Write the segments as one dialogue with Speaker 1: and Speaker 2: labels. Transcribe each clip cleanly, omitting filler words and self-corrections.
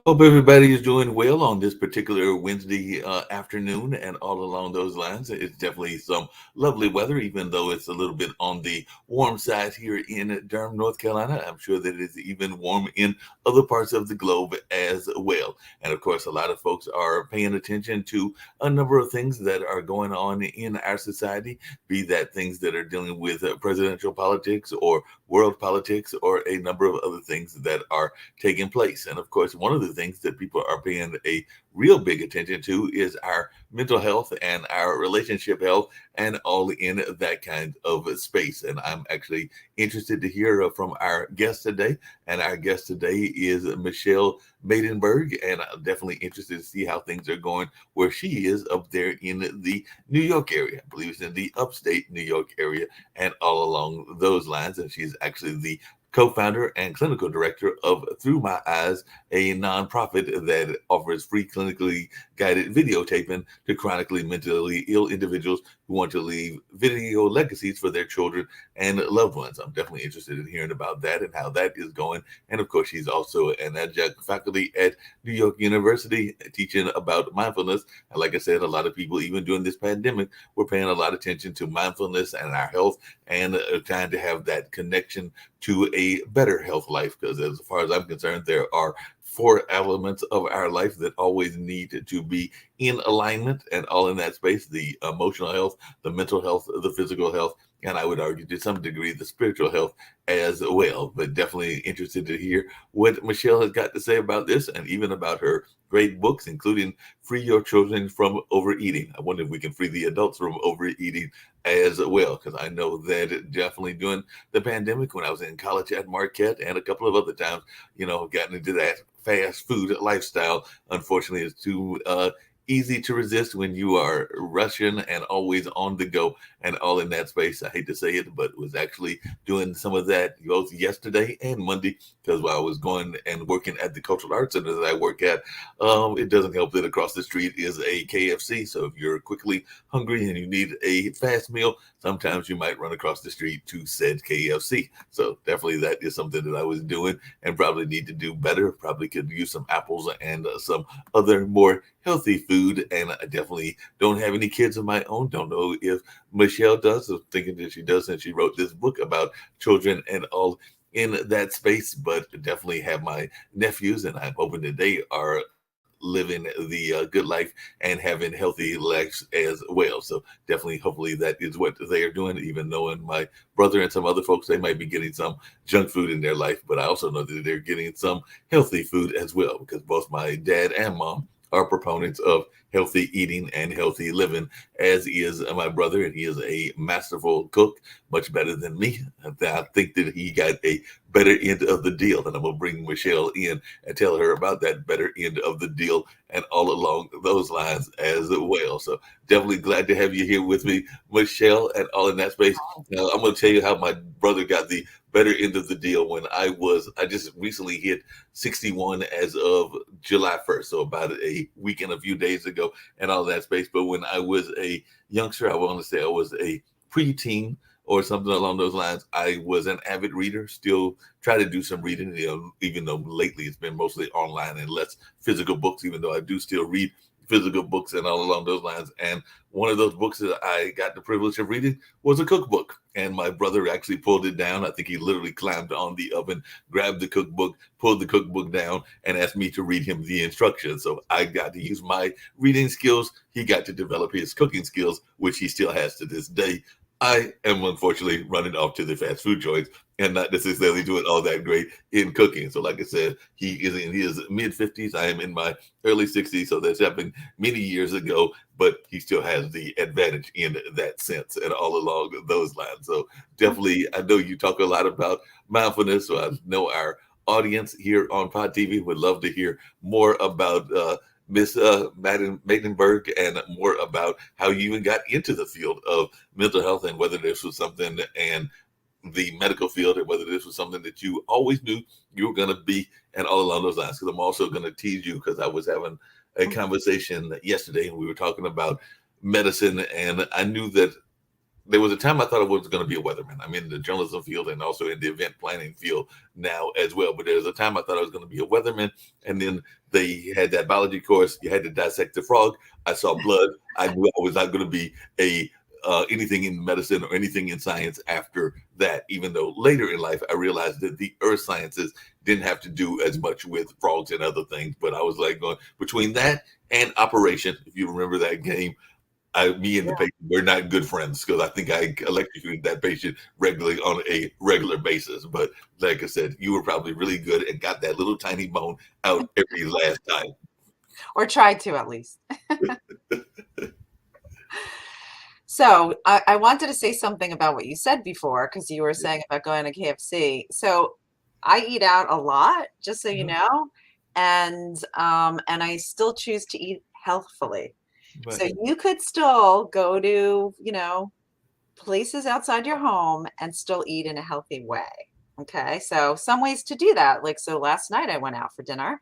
Speaker 1: Hope everybody is doing well on this particular Wednesday afternoon and all along those lines. It's definitely some lovely weather, even though it's a little bit on the warm side here in Durham, North Carolina. I'm sure that it's even warm in other parts of the globe as well. And of course, a lot of folks are paying attention to a number of things that are going on in our society, be that things that are dealing with presidential politics or world politics or a number of other things that are taking place. And of course, one of the things that people are paying a real big attention to is our mental health and our relationship health and all in that kind of space. And I'm actually interested to hear from our guest today. And our guest today is Michelle Maidenberg. And I'm definitely interested to see how things are going where she is up there in the New York area. I believe it's in the upstate New York area and all along those lines. And she's actually the co-founder and clinical director of Through My Eyes, a nonprofit that offers free clinically guided videotaping to chronically mentally ill individuals who want to leave video legacies for their children and loved ones. I'm definitely interested in hearing about that and how that is going. And of course, she's also an adjunct faculty at New York University teaching about mindfulness. And like I said, a lot of people, even during this pandemic, were paying a lot of attention to mindfulness and our health and trying to have that connection to a better health life. Because as far as I'm concerned, there are four elements of our life that always need to be in alignment and all in that space: the emotional health, the mental health, the physical health, and I would argue to some degree the spiritual health as well. But definitely interested to hear what Michelle has got to say about this and even about her great books, including Free Your Children from Overeating. I wonder if we can free the adults from overeating as well, because I know that definitely during the pandemic when I was in college at Marquette and a couple of other times, gotten into that fast food lifestyle. Unfortunately, it's too easy to resist when you are Russian and always on the go and all in that space. I hate to say it, but it was actually doing some of that both yesterday and Monday because while I was going and working at the Cultural Arts Center that I work at, it doesn't help that across the street is a KFC. So if you're quickly hungry and you need a fast meal, sometimes you might run across the street to said KFC. So definitely that is something that I was doing and probably need to do better. Probably could use some apples and some other more healthy food. And I definitely don't have any kids of my own. Don't know if Michelle does. I'm thinking that she does since she wrote this book about children and all in that space, but definitely have my nephews, and I'm hoping that they are living the good life and having healthy lives as well. So definitely, hopefully, that is what they are doing. Even knowing my brother and some other folks, they might be getting some junk food in their life, but I also know that they're getting some healthy food as well because both my dad and mom are proponents of healthy eating and healthy living, as is my brother, and he is a masterful cook, much better than me. I think that he got a better end of the deal, and I'm gonna bring Michelle in and tell her about that better end of the deal and all along those lines as well. So definitely glad to have you here with me, Michelle, and all in that space. Now I'm gonna tell you how my brother got the better end of the deal when I just recently hit 61 as of July 1st, so about a week and a few days ago, and all that space. But when I was a youngster, I want to say I was a preteen or something along those lines. I was an avid reader, still try to do some reading, even though lately it's been mostly online and less physical books, even though I do still read physical books and all along those lines. And one of those books that I got the privilege of reading was a cookbook. And my brother actually pulled it down. I think he literally climbed on the oven, grabbed the cookbook, pulled the cookbook down, and asked me to read him the instructions. So I got to use my reading skills. He got to develop his cooking skills, which he still has to this day. I am unfortunately running off to the fast food joints and not necessarily doing all that great in cooking. So, like I said, he is in his mid 50s. I am in my early 60s. So, that's happened many years ago, but he still has the advantage in that sense and all along those lines. So, definitely, I know you talk a lot about mindfulness. So, I know our audience here on Pod TV would love to hear more about Miss Maidenberg and more about how you even got into the field of mental health and whether this was something and the medical field and whether this was something that you always knew you were going to be and all along those lines. Because I'm also going to tease you because I was having a conversation yesterday and we were talking about medicine and I knew that there was a time I thought I was going to be a weatherman. I'm in the journalism field and also in the event planning field now as well. But there was a time I thought I was going to be a weatherman, and then they had that biology course. You had to dissect the frog. I saw blood. I knew I was not going to be a anything in medicine or anything in science after that. Even though later in life I realized that the earth sciences didn't have to do as much with frogs and other things. But I was like going between that and Operation. If you remember that game, me and the
Speaker 2: Yeah.
Speaker 1: patient, we're not good friends because I think I electrocuted that patient regularly on a regular basis. But like I said, you were probably really good and got that little tiny bone out every last time.
Speaker 2: Or tried to at least. So I wanted to say something about what you said before because you were saying about going to KFC. So I eat out a lot, just so you
Speaker 1: Mhm.
Speaker 2: know, and I still choose to eat healthfully. So
Speaker 1: Right.
Speaker 2: you could still go to, places outside your home and still eat in a healthy way. Okay. So some ways to do that. Like, so last night I went out for dinner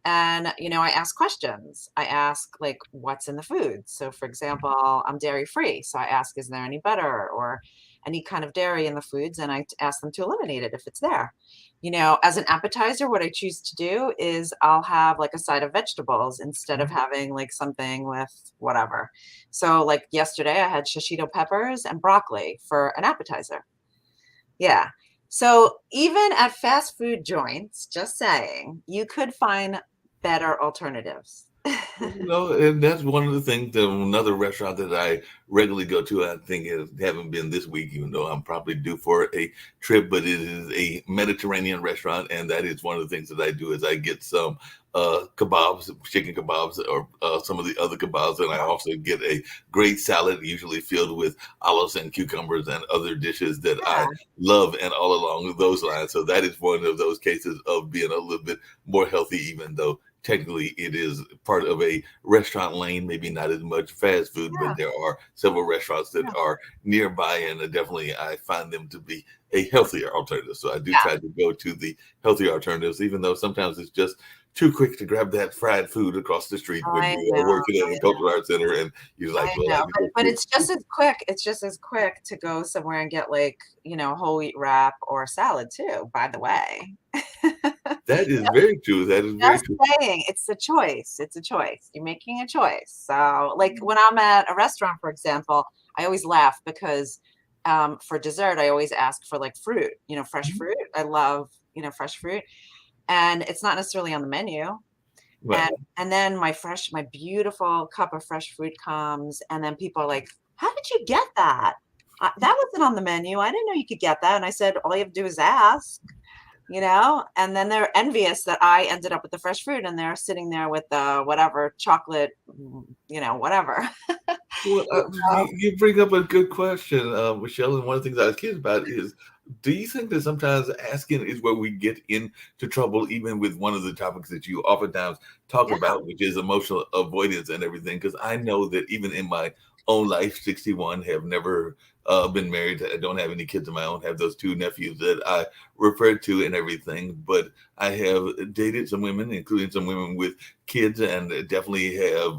Speaker 2: and, I ask questions. I ask, like, what's in the food? So, for example, I'm dairy free. So I ask, is there any butter or any kind of dairy in the foods? And I ask them to eliminate it if it's there. As an appetizer, what I choose to do is I'll have like a side of vegetables instead of
Speaker 1: Mhm.
Speaker 2: having like something with whatever. So, like yesterday, I had shishito peppers and broccoli for an appetizer. Yeah. So even at fast food joints, just saying, you could find better alternatives.
Speaker 1: And that's one of the things. Another restaurant that I regularly go to, I think it haven't been this week, even though I'm probably due for a trip. But it is a Mediterranean restaurant, and that is one of the things that I do is I get some kebabs, chicken kebabs, or some of the other kebabs, and I also get a great salad, usually filled with olives and cucumbers and other dishes that I
Speaker 2: Yeah,
Speaker 1: love, and all along those lines. So that is one of those cases of being a little bit more healthy, even though technically it is part of a restaurant lane, maybe not as much fast food, but
Speaker 2: yeah,
Speaker 1: there are several restaurants that
Speaker 2: yeah,
Speaker 1: are nearby, and definitely I find them to be a healthier alternative. So I do
Speaker 2: yeah.
Speaker 1: try to go to the healthier alternatives, even though sometimes it's just too quick to grab that fried food across the street when
Speaker 2: I
Speaker 1: you are
Speaker 2: know,
Speaker 1: working at a cultural arts center and you're like,
Speaker 2: I
Speaker 1: well, I
Speaker 2: know.
Speaker 1: can
Speaker 2: But
Speaker 1: go
Speaker 2: it's just as quick. It's just as quick to go somewhere and get like, whole wheat wrap or salad too, by the way.
Speaker 1: that is very true. That is very
Speaker 2: Just
Speaker 1: true.
Speaker 2: saying, it's a choice. It's a choice. You're making a choice. So, like when I'm at a restaurant, for example, I always laugh because for dessert, I always ask for like fruit, fresh
Speaker 1: Mhm.
Speaker 2: fruit. I love, fresh fruit, and it's not necessarily on the menu. And
Speaker 1: Right.
Speaker 2: and then my beautiful cup of fresh fruit comes, and then people are like, "How did you get that? That wasn't on the menu. I didn't know you could get that." And I said, "All you have to do is ask." And then they're envious that I ended up with the fresh fruit and they're sitting there with the whatever chocolate, whatever.
Speaker 1: Well,
Speaker 2: So,
Speaker 1: you bring up a good question, Michelle. And one of the things I was curious about is, do you think that sometimes asking is where we get into trouble, even with one of the topics that you oftentimes talk
Speaker 2: yeah,
Speaker 1: about, which is emotional avoidance and everything? Because I know that even in my own life, 61, have never been married. I don't have any kids of my own. Have those two nephews that I refer to and everything. But I have dated some women, including some women with kids, and definitely have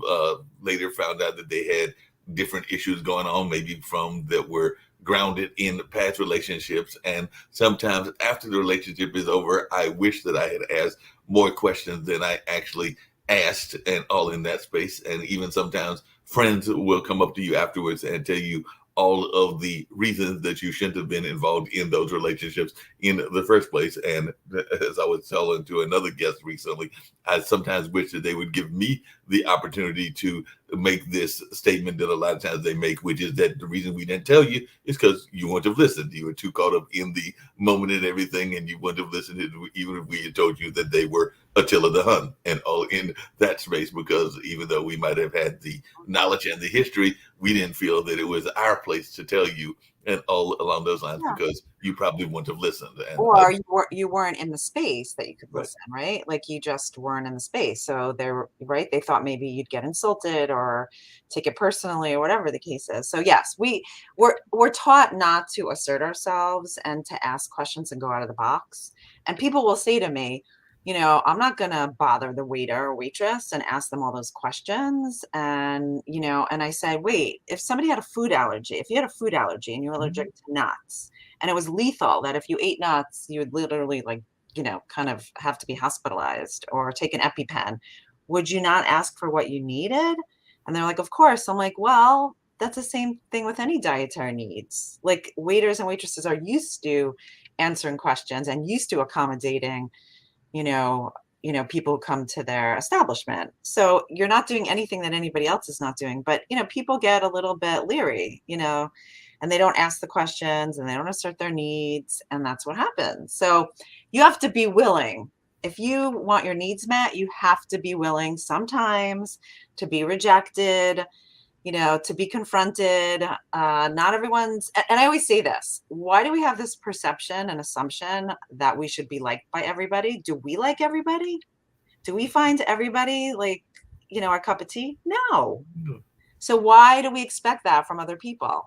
Speaker 1: later found out that they had different issues going on, maybe from that were grounded in past relationships. And sometimes after the relationship is over, I wish that I had asked more questions than I actually asked, and all in that space. And even sometimes friends will come up to you afterwards and tell you all of the reasons that you shouldn't have been involved in those relationships in the first place. And as I was telling to another guest recently, I sometimes wish that they would give me the opportunity to make this statement that a lot of times they make, which is that the reason we didn't tell you is because you wouldn't have listened. You were too caught up in the moment and everything, and you wouldn't have listened even if we had told you that they were Attila the Hun and all in that space. Because even though we might have had the knowledge and the history, we didn't feel that it was our place to tell you and all along those lines
Speaker 2: yeah.
Speaker 1: because you probably wouldn't have listened. And
Speaker 2: Or you weren't in the space that you could
Speaker 1: right,
Speaker 2: listen, right? Like you just weren't in the space. So they're right. They thought maybe you'd get insulted or take it personally or whatever the case is. So yes, we're taught not to assert ourselves and to ask questions and go out of the box. And people will say to me, I'm not going to bother the waiter or waitress and ask them all those questions. And, and I said, wait, if somebody had a food allergy, if you had a food allergy and you're allergic to nuts, and it was lethal that if you ate nuts, you would literally like, kind of have to be hospitalized or take an EpiPen, would you not ask for what you needed? And they're like, of course. I'm like, well, that's the same thing with any dietary needs. Like waiters and waitresses are used to answering questions and used to accommodating you know, people come to their establishment. So you're not doing anything that anybody else is not doing. But, people get a little bit leery, and they don't ask the questions and they don't assert their needs. And that's what happens. So you have to be willing. If you want your needs met, you have to be willing sometimes to be rejected, to be confronted. Not everyone's, and I always say this, why do we have this perception and assumption that we should be liked by everybody? Do we like everybody? Do we find everybody like, our cup of tea? No. So why do we expect that from other people?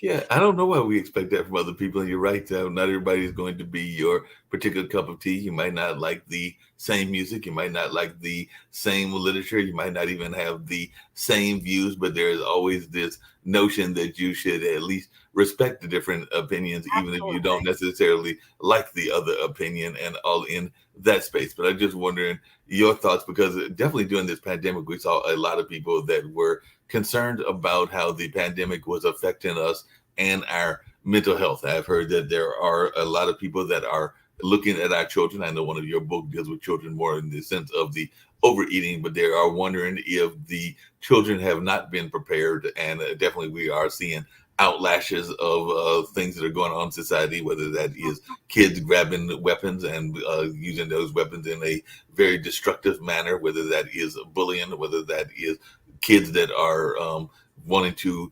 Speaker 1: Yeah, I don't know why we expect that from other people. And you're right, though. Not everybody is going to be your particular cup of tea. You might not like the same music. You might not like the same literature. You might not even have the same views, but there's always this notion that you should at least respect the different opinions, even if you don't necessarily like the other opinion and all in that space. But I'm just wondering your thoughts, because definitely during this pandemic, we saw a lot of people that were concerned about how the pandemic was affecting us and our mental health. I've heard that there are a lot of people that are looking at our children. I know one of your book deals with children more in the sense of the overeating, but they are wondering if the children have not been prepared. And definitely we are seeing outlashes of things that are going on in society, whether that is kids grabbing weapons and using those weapons in a very destructive manner, whether that is bullying, whether that is kids that are wanting to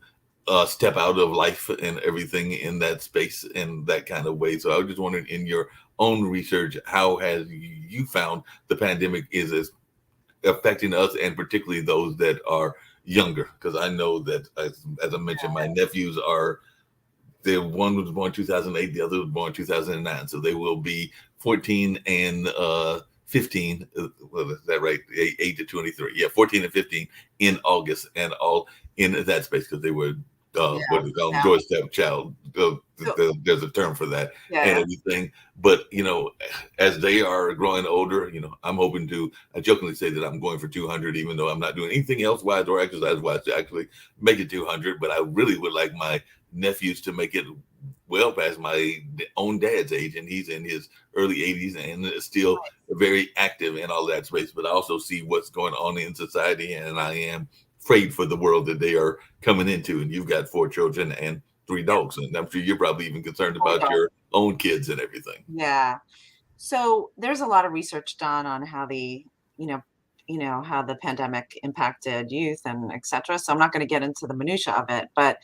Speaker 1: step out of life and everything in that space in that kind of way. So I was just wondering, in your own research, how has you found the pandemic is affecting us, and particularly those that are younger? Because I know that, as I mentioned, my nephews are, the one was born 2008, the other was born 2009. So they will be 14 and 15. Well, is that right? 8 to 23. Yeah, 14 and 15 in August, and all in that space because they were what do they call them? Doorstep child. There's a term for that and everything. But as they are growing older, I'm hoping to. I jokingly say that I'm going for 200, even though I'm not doing anything else wise or exercise wise to actually make it 200. But I really would like my nephews to make it well past my own dad's age, and he's in his early 80s and still very active in all that space. But I also see what's going on in society, and I am afraid for the world that they are coming into. And you've got 4 children and 3 dogs, and I'm sure you're probably even concerned about your own kids and everything.
Speaker 2: Yeah. So there's a lot of research done on how how the pandemic impacted youth and et cetera. So I'm not going to get into the minutia of it, but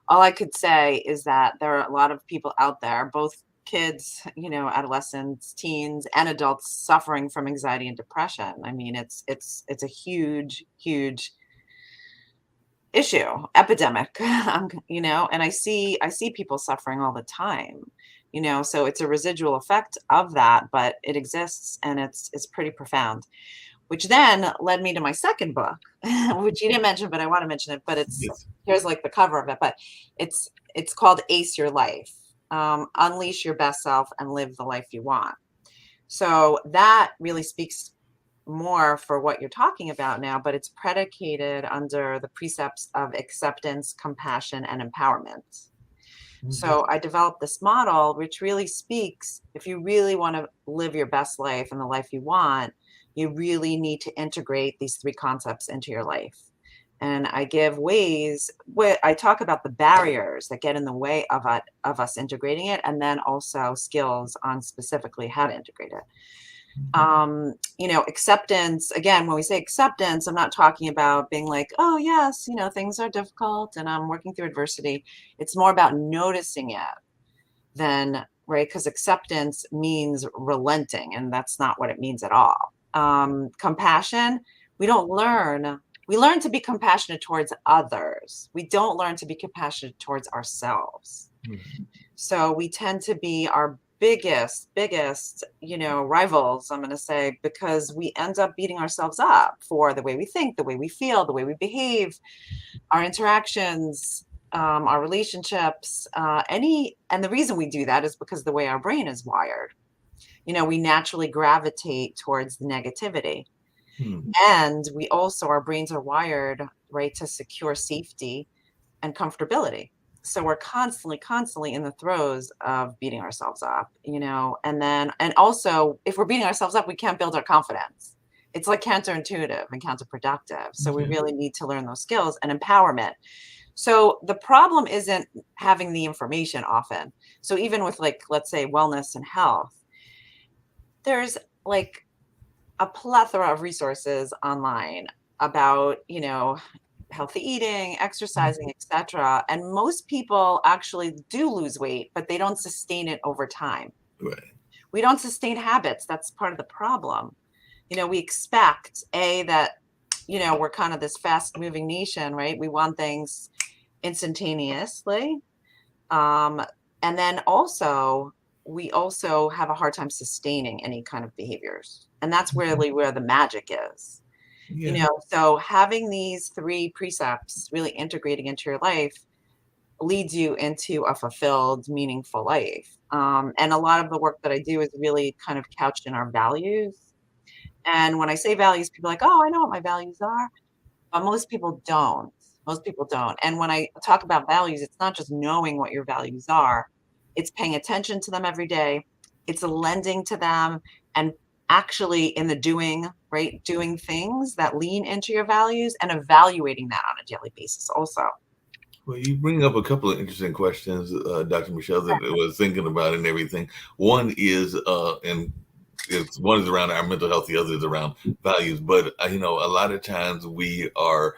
Speaker 2: all I could say is that there are a lot of people out there, both kids, adolescents, teens, and adults, suffering from anxiety and depression. I mean, it's a huge, huge issue, epidemic, and I see people suffering all the time, so it's a residual effect of that, but it exists, and it's pretty profound, which then led me to my second book, which you didn't mention, but I want to mention it, but here's like the cover of it, but it's called Ace Your Life, Unleash Your Best Self and Live the Life You Want. So that really speaks more for what you're talking about now, but it's predicated under the precepts of acceptance, compassion, and empowerment. Mm-hmm. So I developed this model, which really speaks, if you really want to live your best life and the life you want, you really need to integrate these 3 concepts into your life. And I give ways where I talk about the barriers that get in the way of us integrating it, and then also skills on specifically how to integrate it. Acceptance, again, when we say acceptance, I'm not talking about being like, oh yes, things are difficult and I'm working through adversity. It's more about noticing it than, right? Because acceptance means relenting, and that's not what it means at all. Compassion, we learn to be compassionate towards others. We don't learn to be compassionate towards ourselves. Mm-hmm. So we tend to be our biggest, rivals, I'm going to say, because we end up beating ourselves up for the way we think, the way we feel, the way we behave, our interactions, our relationships, and the reason we do that is because the way our brain is wired. We naturally gravitate towards the negativity.
Speaker 1: Hmm.
Speaker 2: And we also, our brains are wired, right, to secure safety and comfortability. So we're constantly in the throes of beating ourselves up, and also if we're beating ourselves up, we can't build our confidence. It's like counterintuitive and counterproductive. So we
Speaker 1: Okay.
Speaker 2: really need to learn those skills and empowerment. So the problem isn't having the information often. So even with, like, let's say wellness and health, there's like a plethora of resources online about, healthy eating, exercising, etc. And most people actually do lose weight, but they don't sustain it over time.
Speaker 1: Right.
Speaker 2: We don't sustain habits. That's part of the problem. We expect that, we're kind of this fast moving nation, right? We want things instantaneously. Um, and then also, we also have a hard time sustaining any kind of behaviors. And that's really where the magic is.
Speaker 1: Yeah.
Speaker 2: So having these three precepts really integrating into your life leads you into a fulfilled, meaningful life. And a lot of the work that I do is really kind of couched in our values. And when I say values, people are like, oh, I know what my values are. But most people don't. Most people don't. And when I talk about values, it's not just knowing what your values are, it's paying attention to them every day, it's lending to them, and actually in the doing, right? Doing things that lean into your values and evaluating that on a daily basis also.
Speaker 1: Well, you bring up a couple of interesting questions, Dr. Michelle, that I was thinking about and everything. One is, and one is around our mental health, the other is around values. But a lot of times we are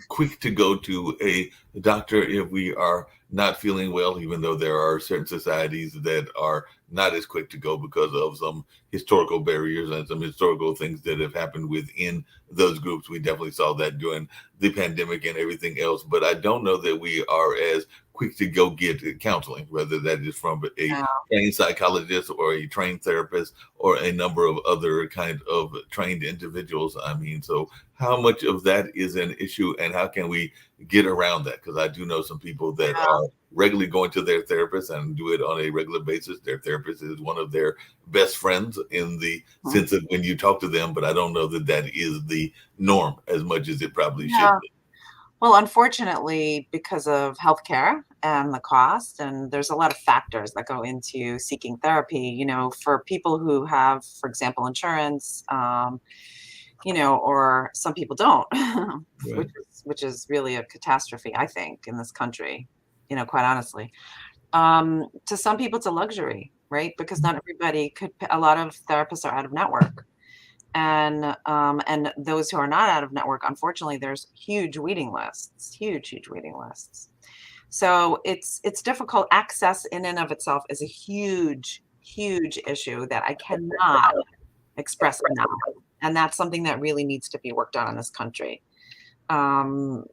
Speaker 1: quick to go to a doctor if we are not feeling well, even though there are certain societies that are not as quick to go because of some historical barriers and some historical things that have happened within those groups. We definitely saw that during the pandemic and everything else. But I don't know that we are as quick to go get counseling, whether that is from a
Speaker 2: Yeah.
Speaker 1: trained psychologist or a trained therapist or a number of other kind of trained individuals. I mean, so how much of that is an issue and how can we get around that? Because I do know some people that are regularly going to their therapist and do it on a regular basis. Their therapist is one of their best friends in the sense of when you talk to them, but I don't know that that is the norm as much as it probably should
Speaker 2: Yeah.
Speaker 1: be.
Speaker 2: Well, unfortunately, because of healthcare and the cost, and there's a lot of factors that go into seeking therapy, for people who have, for example, insurance, or some people don't,
Speaker 1: Right.
Speaker 2: which is really a catastrophe, I think, in this country, quite honestly. To some people, it's a luxury, right? Because not everybody could, a lot of therapists are out of network. And those who are not out of network, unfortunately, there's huge waiting lists, huge waiting lists. So it's difficult. Access in and of itself is a huge issue that I cannot express enough. And that's something that really needs to be worked on in this country. Um,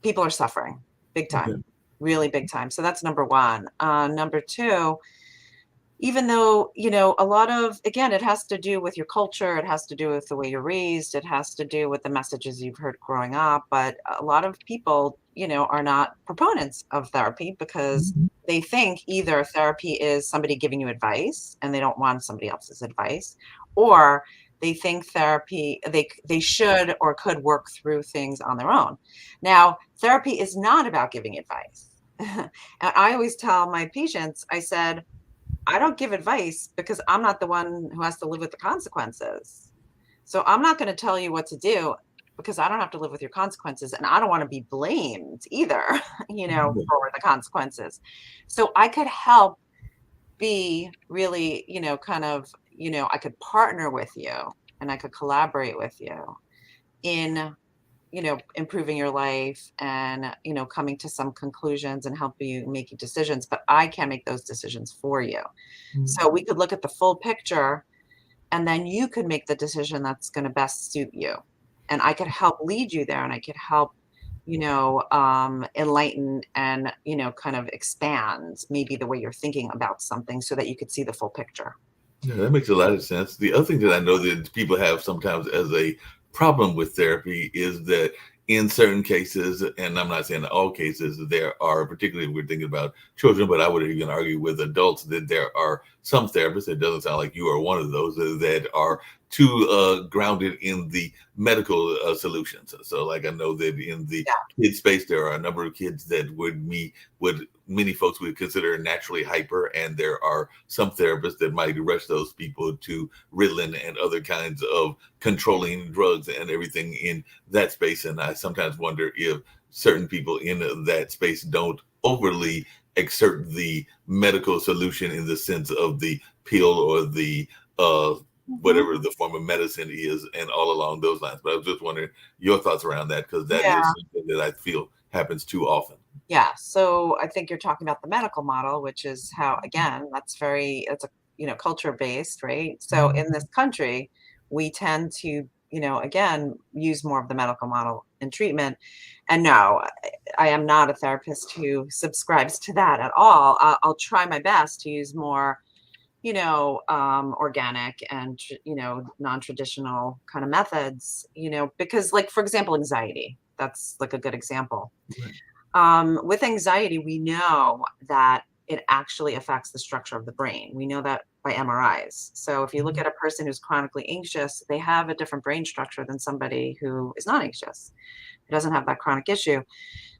Speaker 2: People are suffering big time,
Speaker 1: Okay.
Speaker 2: really big time. So that's number one. Number two, even though, a lot of, again, it has to do with your culture, it has to do with the way you're raised, it has to do with the messages you've heard growing up. But a lot of people, are not proponents of therapy because they think either therapy is somebody giving you advice and they don't want somebody else's advice, or they think therapy, they should or could work through things on their own. Now, therapy is not about giving advice. And I always tell my patients, I said, I don't give advice because I'm not the one who has to live with the consequences. So I'm not going to tell you what to do because I don't have to live with your consequences, and I don't want to be blamed either, for the consequences. So I could help be really, kind of, I could partner with you and I could collaborate with you in, improving your life and, coming to some conclusions and helping you making decisions, but I can't make those decisions for you. So we could look at the full picture and then you could make the decision that's going to best suit you. And I could help lead you there and I could help enlighten and, kind of expand maybe the way you're thinking about something so that you could see the full picture.
Speaker 1: Yeah, that makes a lot of sense. The other thing that I know that people have sometimes as a problem with therapy is that in certain cases, and I'm not saying in all cases, there are, particularly if we're thinking about children, but I would even argue with adults that there are some therapists, it doesn't sound like you are one of those, that are too grounded in the medical solutions. So, like I know that in the
Speaker 2: Yeah.
Speaker 1: kid space, there are a number of kids that would many folks would consider naturally hyper, and there are some therapists that might rush those people to Ritalin and other kinds of controlling drugs and everything in that space. And I sometimes wonder if certain people in that space don't overly exert the medical solution in the sense of the pill or the
Speaker 2: Mhm.
Speaker 1: whatever the form of medicine is, and all along those lines. But I was just wondering your thoughts around that, because that is
Speaker 2: Yeah.
Speaker 1: something that I feel happens too often.
Speaker 2: Yeah. So I think you're talking about the medical model, which is how, again, it's a, culture based, right? So in this country, we tend to, again, use more of the medical model in treatment. And no, I am not a therapist who subscribes to that at all. I'll try my best to use more, organic and, non-traditional kind of methods, because, like, for example, anxiety, that's like a good example.
Speaker 1: Right.
Speaker 2: With anxiety, we know that it actually affects the structure of the brain. We know that by MRIs. So if you look at a person who's chronically anxious, they have a different brain structure than somebody who is not anxious, who doesn't have that chronic issue.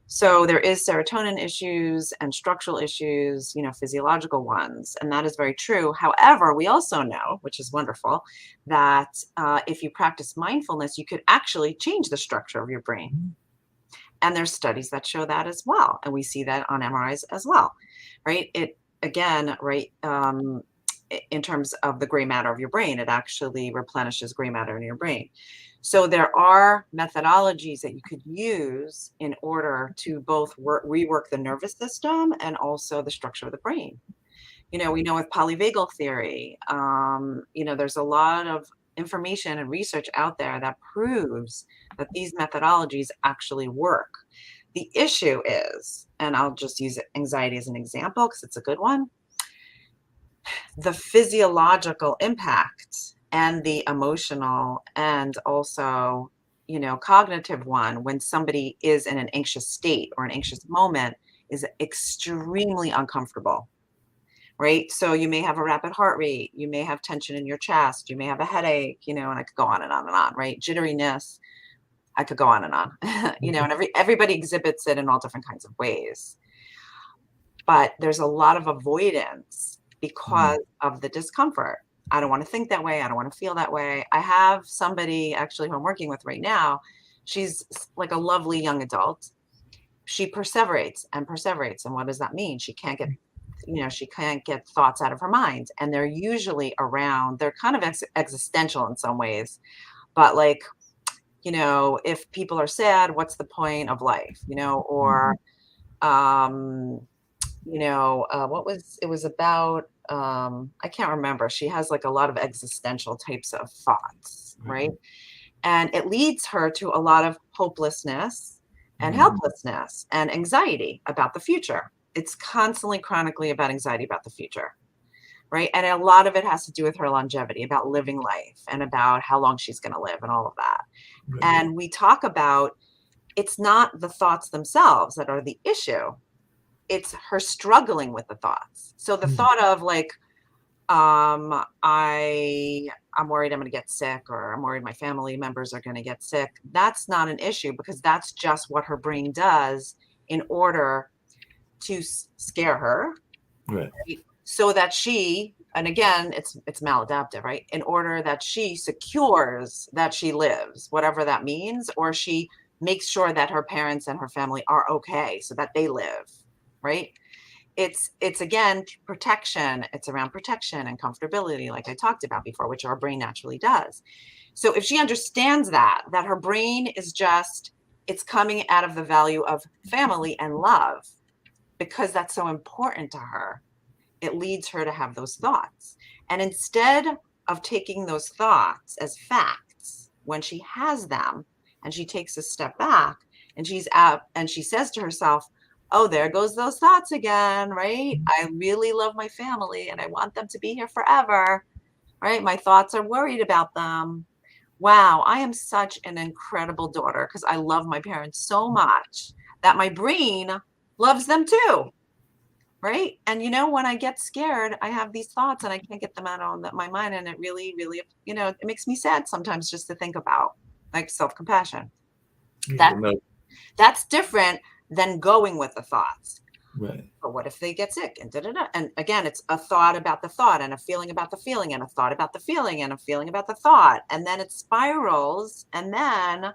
Speaker 2: So there is serotonin issues and structural issues, physiological ones, and that is very true. However, we also know, which is wonderful, that if you practice mindfulness, you could actually change the structure of your brain. And there's studies that show that as well. And we see that on MRIs as well, right? It again, right, in terms of the gray matter of your brain, it actually replenishes gray matter in your brain. So there are methodologies that you could use in order to both rework the nervous system and also the structure of the brain. We know with polyvagal theory, there's a lot of information and research out there that proves that these methodologies actually work. The issue is, and I'll just use anxiety as an example because it's a good one, the physiological impact and the emotional and also, cognitive one when somebody is in an anxious state or an anxious moment is extremely uncomfortable, right? So you may have a rapid heart rate, you may have tension in your chest, you may have a headache, and I could go on and on and on, right? Jitteriness, I could go on and on, and everybody exhibits it in all different kinds of ways. But there's a lot of avoidance because of the discomfort. I don't want to think that way. I don't want to feel that way. I have somebody actually who I'm working with right now. She's like a lovely young adult. She perseverates and perseverates. And what does that mean? She can't get thoughts out of her mind. And they're usually around, they're kind of existential in some ways. But like, if people are sad, what's the point of life? Or, um, what was it was about, I can't remember. She has like a lot of existential types of thoughts, right? And it leads her to a lot of hopelessness and helplessness and anxiety about the future. It's constantly chronically about anxiety about the future, right? And a lot of it has to do with her longevity, about living life and about how long she's going to live and all of that.
Speaker 1: Right.
Speaker 2: And we talk about, it's not the thoughts themselves that are the issue. It's her struggling with the thoughts. So the thought of like, I'm worried I'm going to get sick, or I'm worried my family members are going to get sick. That's not an issue because that's just what her brain does in order to scare her,
Speaker 1: Right.
Speaker 2: right? So that she, and again, it's maladaptive, right? In order that she secures that she lives, whatever that means, or she makes sure that her parents and her family are okay so that they live, right? It's again protection. It's around protection and comfortability, like I talked about before, which our brain naturally does. So if she understands that her brain is just, it's coming out of the value of family and love because that's so important to her, it leads her to have those thoughts. And instead of taking those thoughts as facts when she has them and she takes a step back and she's up and she says to herself, oh, there goes those thoughts again, right? I really love my family and I want them to be here forever, right? My thoughts are worried about them. Wow, I am such an incredible daughter because I love my parents so much that my brain loves them too, right? And when I get scared, I have these thoughts and I can't get them out of my mind, and it really, really, it makes me sad sometimes just to think about, like, self-compassion.
Speaker 1: Yeah,
Speaker 2: That
Speaker 1: no,
Speaker 2: that's different than going with the thoughts.
Speaker 1: right.
Speaker 2: But what if they get sick and da da da? And again, it's a thought about the thought and a feeling about the feeling and a thought about the feeling and a feeling about the thought. And then it spirals, and then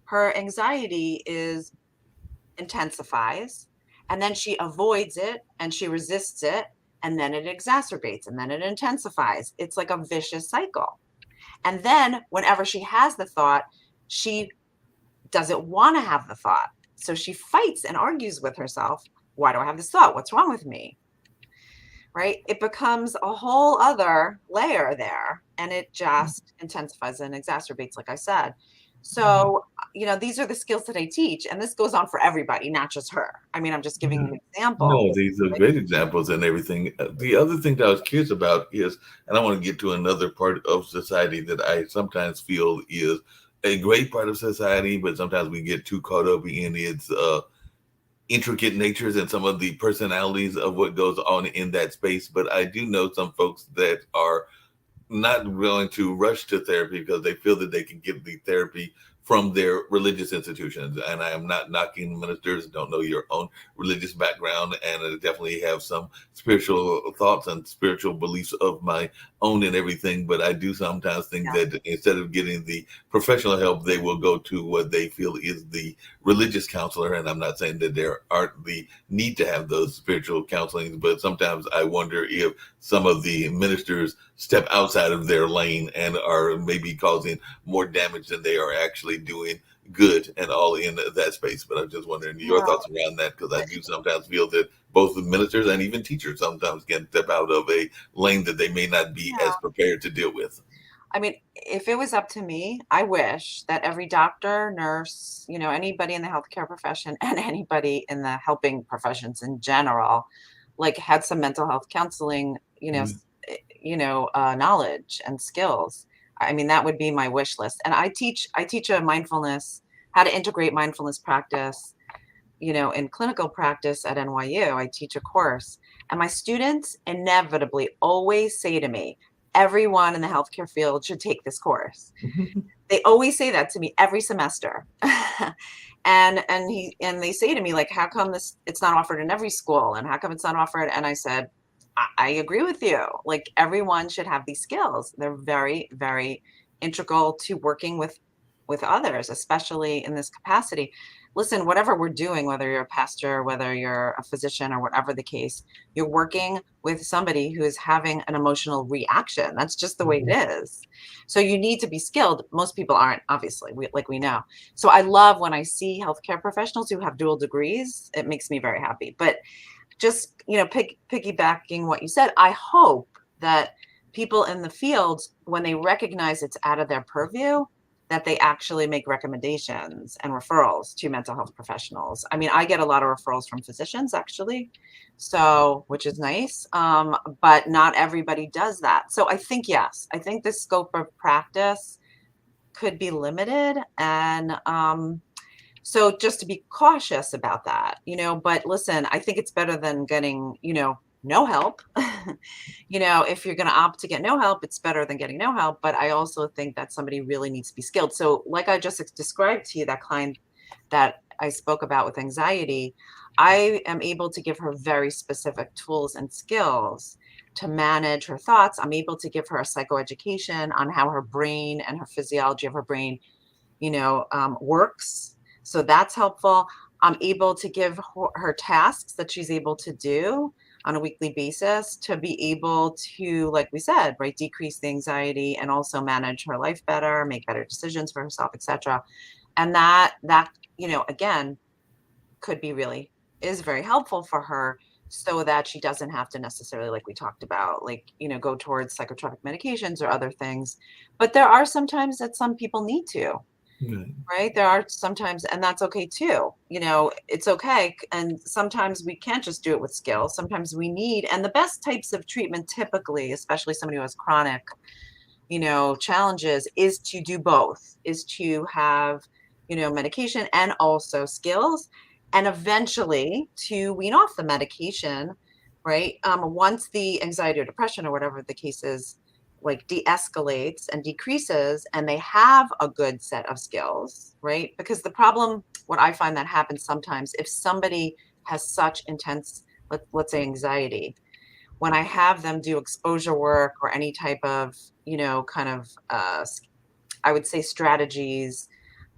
Speaker 2: her anxiety is intensifies, and then she avoids it and she resists it, and then it exacerbates and then it intensifies. It's like a vicious cycle. And then whenever she has the thought, she doesn't want to have the thought. So she fights and argues with herself. Why do I have this thought? What's wrong with me? Right? It becomes a whole other layer there, and it just intensifies and exacerbates, like I said. So, these are the skills that I teach, and this goes on for everybody, not just her. I mean, I'm just giving you
Speaker 1: Mhm.
Speaker 2: an example.
Speaker 1: No, these are great examples and everything. The other thing that I was curious about is, and I want to get to another part of society that I sometimes feel is a great part of society, but sometimes we get too caught up in its intricate natures and some of the personalities of what goes on in that space. But I do know some folks that are not willing to rush to therapy because they feel that they can get the therapy from their religious institutions. And I am not knocking ministers, don't know your own religious background, and I definitely have some spiritual thoughts and spiritual beliefs of my own and everything. But I do sometimes think
Speaker 2: Yeah.
Speaker 1: that instead of getting the professional help, they will go to what they feel is the religious counselor. And I'm not saying that there aren't the need to have those spiritual counselings, but sometimes I wonder if some of the ministers step outside of their lane and are maybe causing more damage than they are actually doing good and all in that space. But I'm just wondering your
Speaker 2: Yeah.
Speaker 1: thoughts around that, because I do sometimes feel that both the ministers and even teachers sometimes can step out of a lane that they may not be
Speaker 2: Yeah.
Speaker 1: as prepared to deal with.
Speaker 2: I mean, if it was up to me, I wish that every doctor, nurse, anybody in the healthcare profession and anybody in the helping professions in general, like, had some mental health counseling,
Speaker 1: Mm.
Speaker 2: knowledge and skills. I mean, that would be my wish list. And I teach a mindfulness, how to integrate mindfulness practice, in clinical practice at NYU. I teach a course, and my students inevitably always say to me, everyone in the healthcare field should take this course. They always say that to me every semester. And they say to me, like, how come it's not offered in every school, and how come it's not offered? And I said, I agree with you. Like, everyone should have these skills. They're very, very integral to working with others, especially in this capacity. Listen, whatever we're doing, whether you're a pastor, whether you're a physician, or whatever the case, you're working with somebody who is having an emotional reaction. That's just the way it is. So you need to be skilled. Most people aren't, obviously, we know. So I love when I see healthcare professionals who have dual degrees. It makes me very happy. But just, piggybacking what you said, I hope that people in the field, when they recognize it's out of their purview, that they actually make recommendations and referrals to mental health professionals. I mean, I get a lot of referrals from physicians, actually, so, which is nice. But not everybody does that. So I think, yes, I think the scope of practice could be limited, and so just to be cautious about that, but listen, I think it's better than getting, no help. If you're going to opt to get no help, it's better than getting no help. But I also think that somebody really needs to be skilled. So, like I just described to you, that client that I spoke about with anxiety, I am able to give her very specific tools and skills to manage her thoughts. I'm able to give her a psychoeducation on how her brain and her physiology of her brain, works. So that's helpful. I'm able to give her tasks that she's able to do on a weekly basis to be able to, like we said, right, decrease the anxiety and also manage her life better, make better decisions for herself, etc. And that again, could be really is very helpful for her, so that she doesn't have to necessarily, like we talked about, like, go towards psychotropic medications or other things. But there are some times that some people need to.
Speaker 1: Right.
Speaker 2: right? There are sometimes, and that's okay too. It's okay. And sometimes we can't just do it with skill. Sometimes we need, and the best types of treatment typically, especially somebody who has chronic, challenges, is to do both, is to have, medication and also skills, and eventually to wean off the medication, right? Once the anxiety or depression or whatever the case is, like de-escalates and decreases, and they have a good set of skills, right? Because the problem, what I find that happens sometimes, if somebody has such intense, let's say anxiety, when I have them do exposure work or any type of, kind of, I would say strategies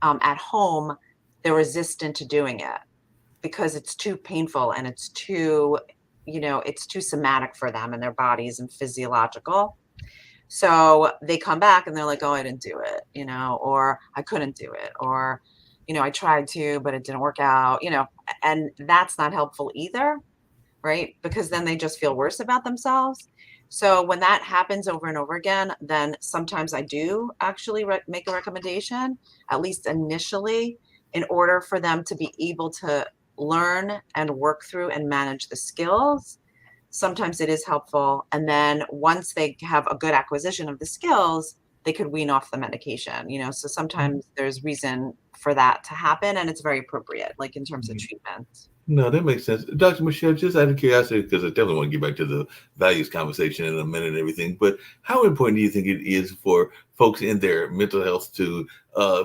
Speaker 2: at home, they're resistant to doing it because it's too painful and it's too somatic for them and their bodies and physiological. So they come back and they're like, oh, I didn't do it, or I couldn't do it, or, I tried to, but it didn't work out, and that's not helpful either, right? Because then they just feel worse about themselves. So when that happens over and over again, then sometimes I do actually make a recommendation, at least initially, in order for them to be able to learn and work through and manage the skills. Sometimes it is helpful. And then once they have a good acquisition of the skills, they could wean off the medication, So sometimes there's reason for that to happen, and it's very appropriate, like in terms of treatment.
Speaker 1: No, that makes sense. Dr. Michelle, just out of curiosity, because I definitely want to get back to the values conversation in a minute and everything, but how important do you think it is for folks in their mental health to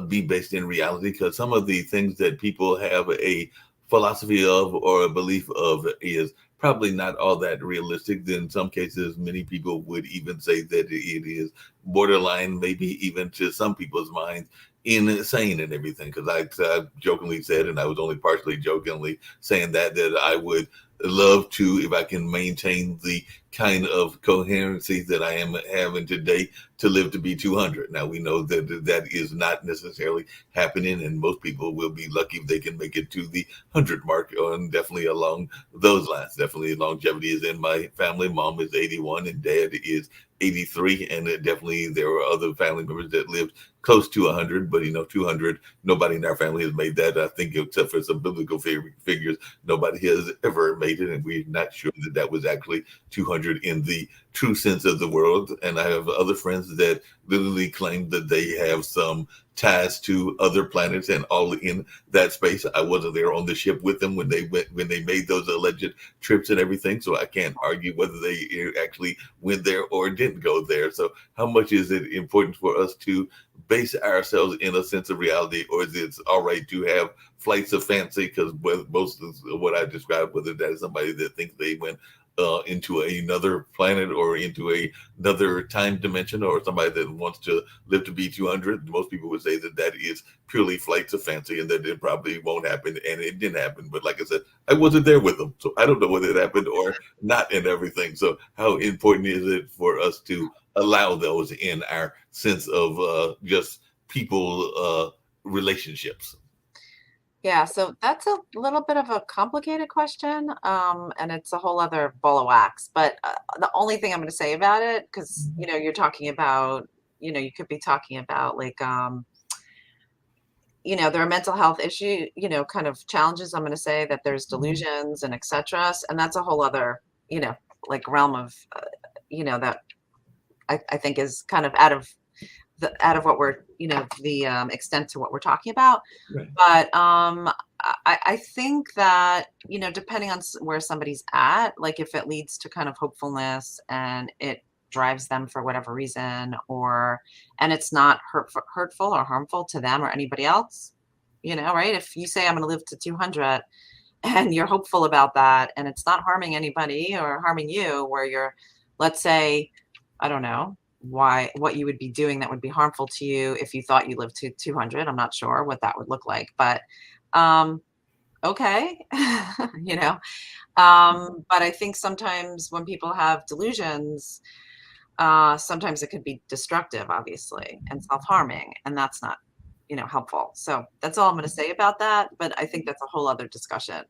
Speaker 1: be based in reality? Because some of the things that people have a philosophy of or a belief of is probably not all that realistic. In some cases, many people would even say that it is borderline, maybe even to some people's minds, insane and everything. Because I jokingly said, and I was only partially jokingly saying that I would love to, if I can maintain the kind of coherency that I am having today, to live to be 200. Now we know that that is not necessarily happening, and most people will be lucky if they can make it to the 100 mark, and definitely along those lines. Definitely longevity is in my family. Mom is 81 and dad is 83, and definitely there are other family members that lived close to 100, but 200, nobody in our family has made that. I think except for some biblical figures, nobody has ever made it, and we're not sure that that was actually 200 in the true sense of the world. And I have other friends that literally claim that they have some ties to other planets and all in that space. I wasn't there on the ship with them when they made those alleged trips and everything, so I can't argue whether they actually went there or didn't go there. So how much is it important for us to base ourselves in a sense of reality, or is it all right to have flights of fancy? Because most of what I described, whether that is somebody that thinks they went into another planet or into another time dimension, or somebody that wants to live to be 200, most people would say that that is purely flights of fancy and that it probably won't happen, and it didn't happen. But like I said, I wasn't there with them, so I don't know whether it happened or not and everything. So how important is it for us to allow those in our sense of just people relationships?
Speaker 2: Yeah, so that's a little bit of a complicated question, and it's a whole other ball of wax. But the only thing I'm going to say about it, because you're talking about, you could be talking about like, there are mental health issue, kind of challenges. I'm going to say that there's delusions and etc. And that's a whole other, like realm of, that I think is kind of out of what we're, the extent to what we're talking about.
Speaker 1: Right.
Speaker 2: But I think that, depending on where somebody's at, like if it leads to kind of hopefulness and it drives them for whatever reason, and it's not hurtful or harmful to them or anybody else, right? If you say I'm going to live to 200 and you're hopeful about that and it's not harming anybody or harming you, where you're, let's say, I don't know what you would be doing that would be harmful to you if you thought you lived to 200. I'm not sure what that would look like, but okay. you know but I think sometimes when people have delusions, sometimes it could be destructive, obviously, and self-harming, and that's not helpful. So that's all I'm going to say about that. But I think that's a whole other discussion.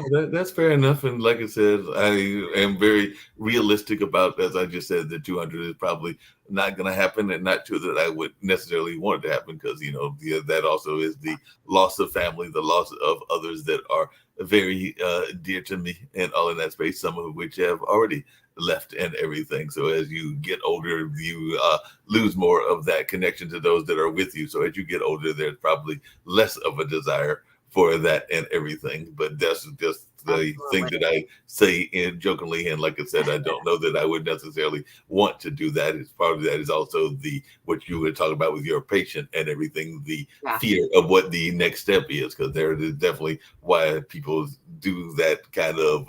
Speaker 1: No, that's fair enough. And like I said, I am very realistic about, as I just said, the 200 is probably not going to happen, and not true that I would necessarily want it to happen, because that also is the loss of family, the loss of others that are very dear to me, and all in that space. Some of which have already left and everything. So as you get older, you lose more of that connection to those that are with you. So as you get older, there's probably less of a desire for that and everything. But that's just the thing that I say in jokingly. And like I said, I don't know that I would necessarily want to do that. It's part of that is also what you were talking about with your patient and everything, the fear of what the next step is, because there is definitely why people do that kind of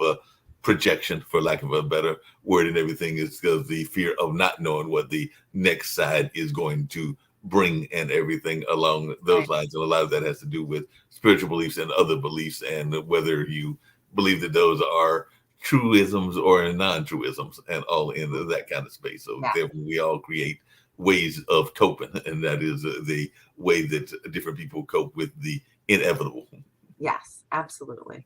Speaker 1: projection, for lack of a better word, and everything, is because the fear of not knowing what the next side is going to bring and everything along those lines. And a lot of that has to do with spiritual beliefs and other beliefs, and whether you believe that those are truisms or non-truisms, and all in that kind of space. So therefore we all create ways of coping, and that is the way that different people cope with the inevitable.
Speaker 2: Yes, absolutely.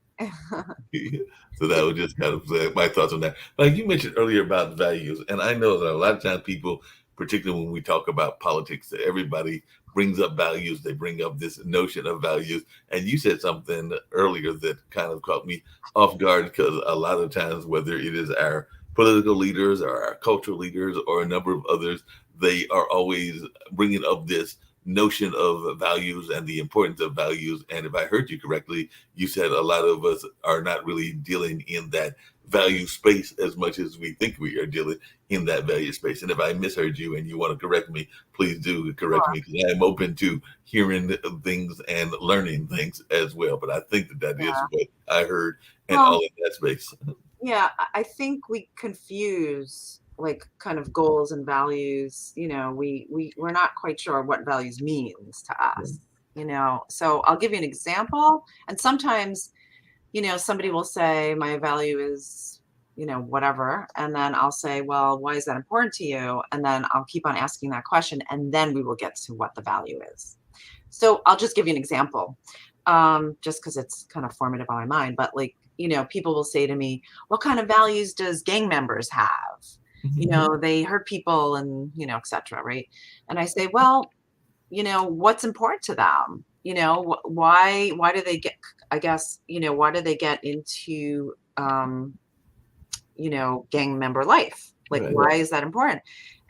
Speaker 1: So that was just kind of my thoughts on that. Like you mentioned earlier about values, and I know that a lot of times people, particularly when we talk about politics, everybody brings up values. They bring up this notion of values. And you said something earlier that kind of caught me off guard, because a lot of times, whether it is our political leaders or our cultural leaders or a number of others, they are always bringing up this notion of values and the importance of values. And if I heard you correctly, you said a lot of us are not really dealing in that value space as much as we think we are dealing in that value space. And if I misheard you and you want to correct me, please do correct me, because I'm open to hearing things and learning things as well. But I think that is what I heard, and all in that space.
Speaker 2: Yeah, I think we confuse like kind of goals and values. We're not quite sure what values means to us. So I'll give you an example. And sometimes somebody will say my value is whatever, and then I'll say, well, why is that important to you? And then I'll keep on asking that question, and then we will get to what the value is. So I'll just give you an example, just because it's kind of formative on my mind. But like, people will say to me, what kind of values does gang members have? They hurt people and, et cetera, right? And I say, well, what's important to them? Why do they get, I guess, why do they get into, gang member life? Like, why is that important?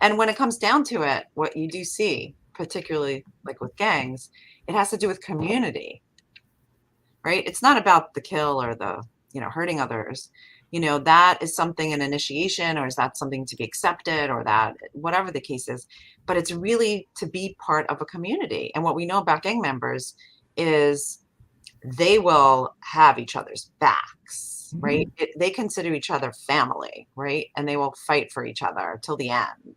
Speaker 2: And when it comes down to it, what you do see, particularly like with gangs, it has to do with community, right? It's not about the kill or the, hurting others. That is something, an initiation, or is that something to be accepted, or that, whatever the case is. But it's really to be part of a community. And what we know about gang members is they will have each other's backs, right? They consider each other family, right? And they will fight for each other till the end.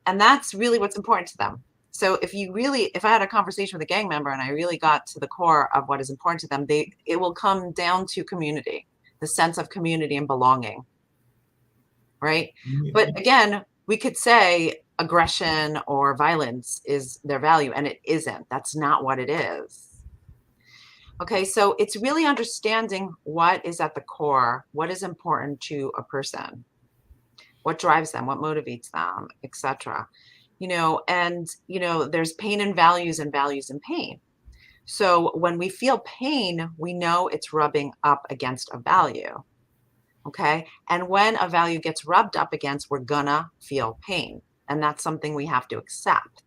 Speaker 2: And that's really what's important to them. So if I had a conversation with a gang member and I really got to the core of what is important to them, it will come down to community, the sense of community and belonging, right? But again, we could say aggression or violence is their value, and it isn't. That's not what it is. Okay, so it's really understanding what is at the core, what is important to a person, what drives them, what motivates them, etc. There's pain and values and pain. So when we feel pain, we know it's rubbing up against a value. Okay. And when a value gets rubbed up against, we're gonna feel pain. And that's something we have to accept.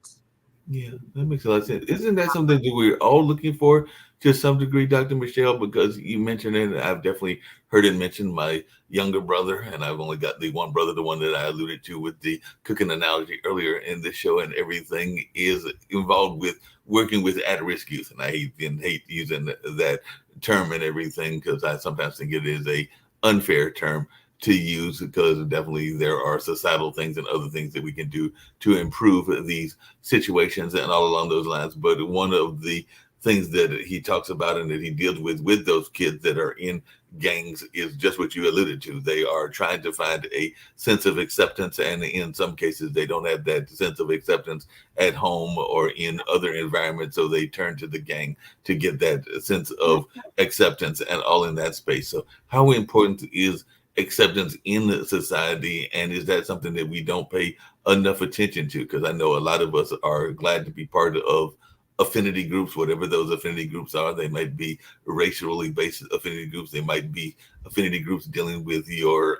Speaker 1: Yeah, that makes a lot of sense. Isn't that something that we're all looking for to some degree, Dr. Michelle? Because you mentioned it, and I've definitely heard it mentioned. My younger brother, and I've only got the one brother, the one that I alluded to with the cooking analogy earlier in the show, and everything is involved with working with at-risk youth. And I hate using that term and everything, because I sometimes think it is a unfair term to use, because definitely there are societal things and other things that we can do to improve these situations and all along those lines. But one of the things that he talks about and that he deals with those kids that are in gangs is just what you alluded to. They are trying to find a sense of acceptance, and in some cases, they don't have that sense of acceptance at home or in other environments, so they turn to the gang to get that sense of acceptance and all in that space. So, how important is acceptance in the society, and is that something that we don't pay enough attention to? Because I know a lot of us are glad to be part of affinity groups, whatever those affinity groups are. They might be racially based affinity groups. They might be affinity groups dealing with your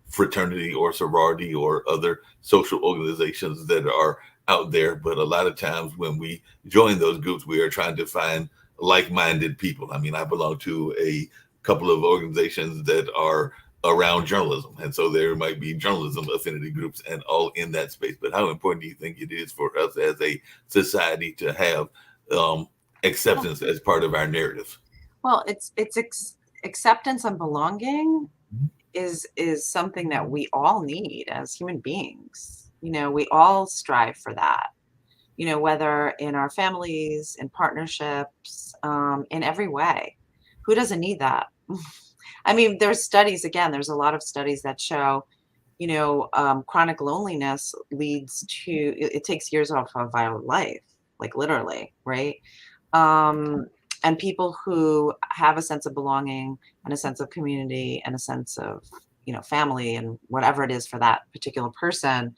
Speaker 1: fraternity or sorority or other social organizations that are out there. But a lot of times when we join those groups, we are trying to find like-minded people. I mean, I belong to a couple of organizations that are around journalism, and so there might be journalism affinity groups and all in that space. But how important do you think it is for us as a society to have acceptance as part of our narrative?
Speaker 2: Well, acceptance and belonging is something that we all need as human beings. We all strive for that. Whether in our families, in partnerships, in every way. Who doesn't need that? I mean, there's a lot of studies that show, chronic loneliness leads to, it takes years off of our life, like literally, right? And people who have a sense of belonging and a sense of community and a sense of, family and whatever it is for that particular person,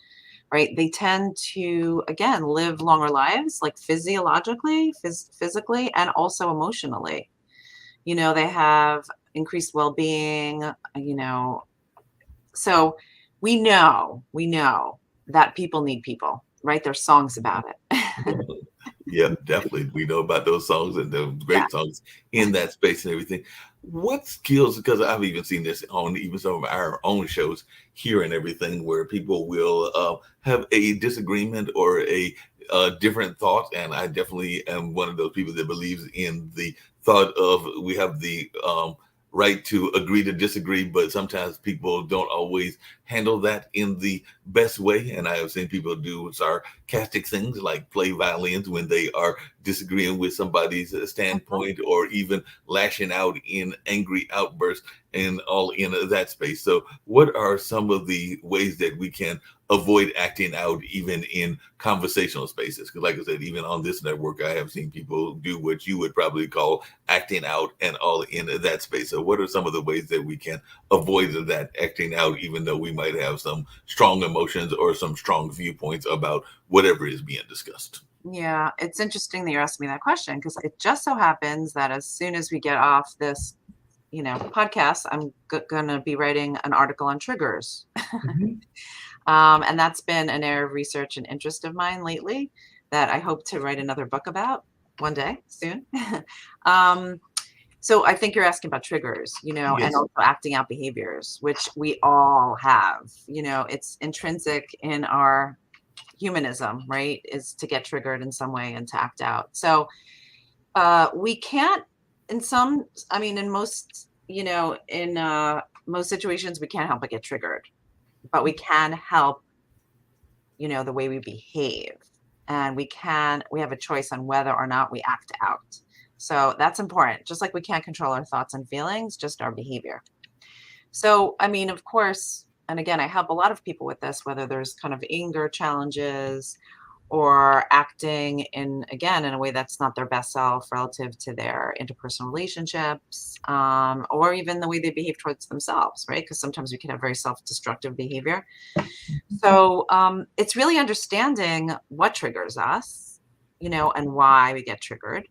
Speaker 2: right? They tend to, again, live longer lives, like physiologically, physically, and also emotionally. They have increased well-being, so we know that people need people, right? There's songs about it.
Speaker 1: Yeah, definitely. We know about those songs and the
Speaker 2: Yeah.
Speaker 1: great songs in that space and everything. What skills, because I've even seen this on even some of our own shows here and everything, where people will have a disagreement or a different thought. And I definitely am one of those people that believes in the thought of we have the right to agree to disagree, but sometimes people don't always handle that in the best way. And I have seen people do sarcastic things like play violins when they are disagreeing with somebody's standpoint, or even lashing out in angry outbursts and all in that space. So, what are some of the ways that we can avoid acting out even in conversational spaces? Because, like I said, even on this network, I have seen people do what you would probably call acting out and all in that space. So, what are some of the ways that we can avoid that acting out, even though we might have some strong emotions or some strong viewpoints about whatever is being discussed?
Speaker 2: Yeah, it's interesting that you're asking me that question because it just so happens that as soon as we get off this, podcast, I'm going to be writing an article on triggers.
Speaker 1: Mhm.
Speaker 2: And that's been an area of research and interest of mine lately that I hope to write another book about one day soon. um, so I think you're asking about triggers, and
Speaker 1: Yes.
Speaker 2: also acting out behaviors, which we all have. It's intrinsic in our humanism, right? Is to get triggered in some way and to act out. So we can't, in most, in most situations, we can't help but get triggered, but we can help, the way we behave. And we have a choice on whether or not we act out. So that's important. Just like we can't control our thoughts and feelings, just our behavior. So, of course, and again, I help a lot of people with this, whether there's kind of anger challenges or acting in a way that's not their best self relative to their interpersonal relationships, or even the way they behave towards themselves, right? Because sometimes we can have very self-destructive behavior. So it's really understanding what triggers us, and why we get triggered,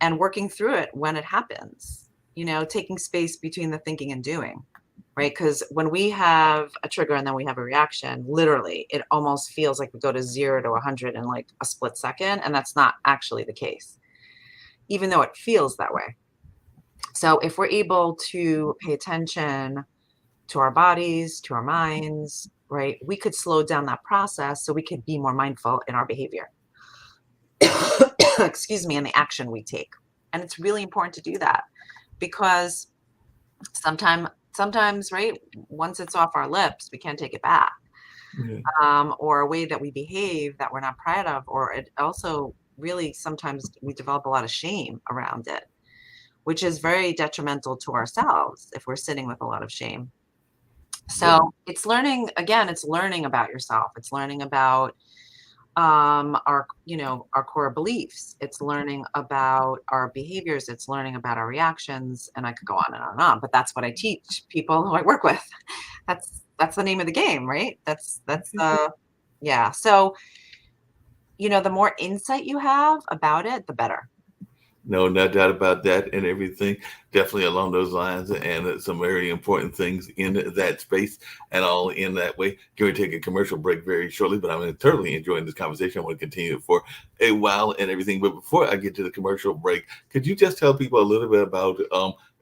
Speaker 2: and working through it when it happens, taking space between the thinking and doing, right? Because when we have a trigger and then we have a reaction, literally, it almost feels like we go to 0 to 100 in like a split second. And that's not actually the case, even though it feels that way. So if we're able to pay attention to our bodies, to our minds, right, we could slow down that process so we could be more mindful in our behavior. Excuse me, and the action we take. And it's really important to do that because sometimes, right, once it's off our lips, we can't take it back.
Speaker 1: Yeah.
Speaker 2: Or a way that we behave that we're not proud of, or it also really sometimes we develop a lot of shame around it, which is very detrimental to ourselves if we're sitting with a lot of shame.
Speaker 1: Yep.
Speaker 2: So it's learning, again, it's learning about yourself. It's learning about our, our core beliefs. It's learning about our behaviors. It's learning about our reactions. And I could go on and on and on, but that's what I teach people who I work with. That's the name of the game, right? That's the, yeah. So, the more insight you have about it, the better.
Speaker 1: No, no doubt about that and everything. Definitely along those lines, and some very important things in that space and all in that way. Going to take a commercial break very shortly, but I'm totally enjoying this conversation. I want to continue it for a while and everything. But before I get to the commercial break, could you just tell people a little bit about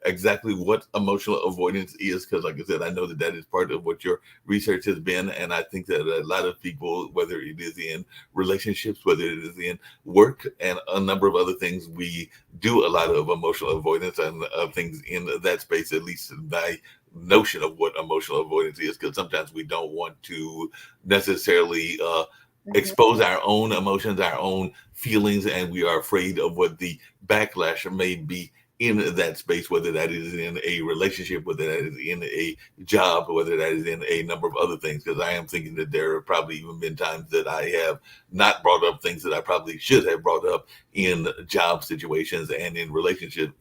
Speaker 1: exactly what emotional avoidance is? Because, like I said, I know that that is part of what your research has been, and I think that a lot of people, whether it is in relationships, whether it is in work, and a number of other things, we do a lot of emotional avoidance and things in that space, at least my notion of what emotional avoidance is, because sometimes we don't want to necessarily
Speaker 2: Mhm.
Speaker 1: expose our own emotions, our own feelings, and we are afraid of what the backlash may be in that space, whether that is in a relationship, whether that is in a job, whether that is in a number of other things. Because I am thinking that there have probably even been times that I have not brought up things that I probably should have brought up in job situations and in relationship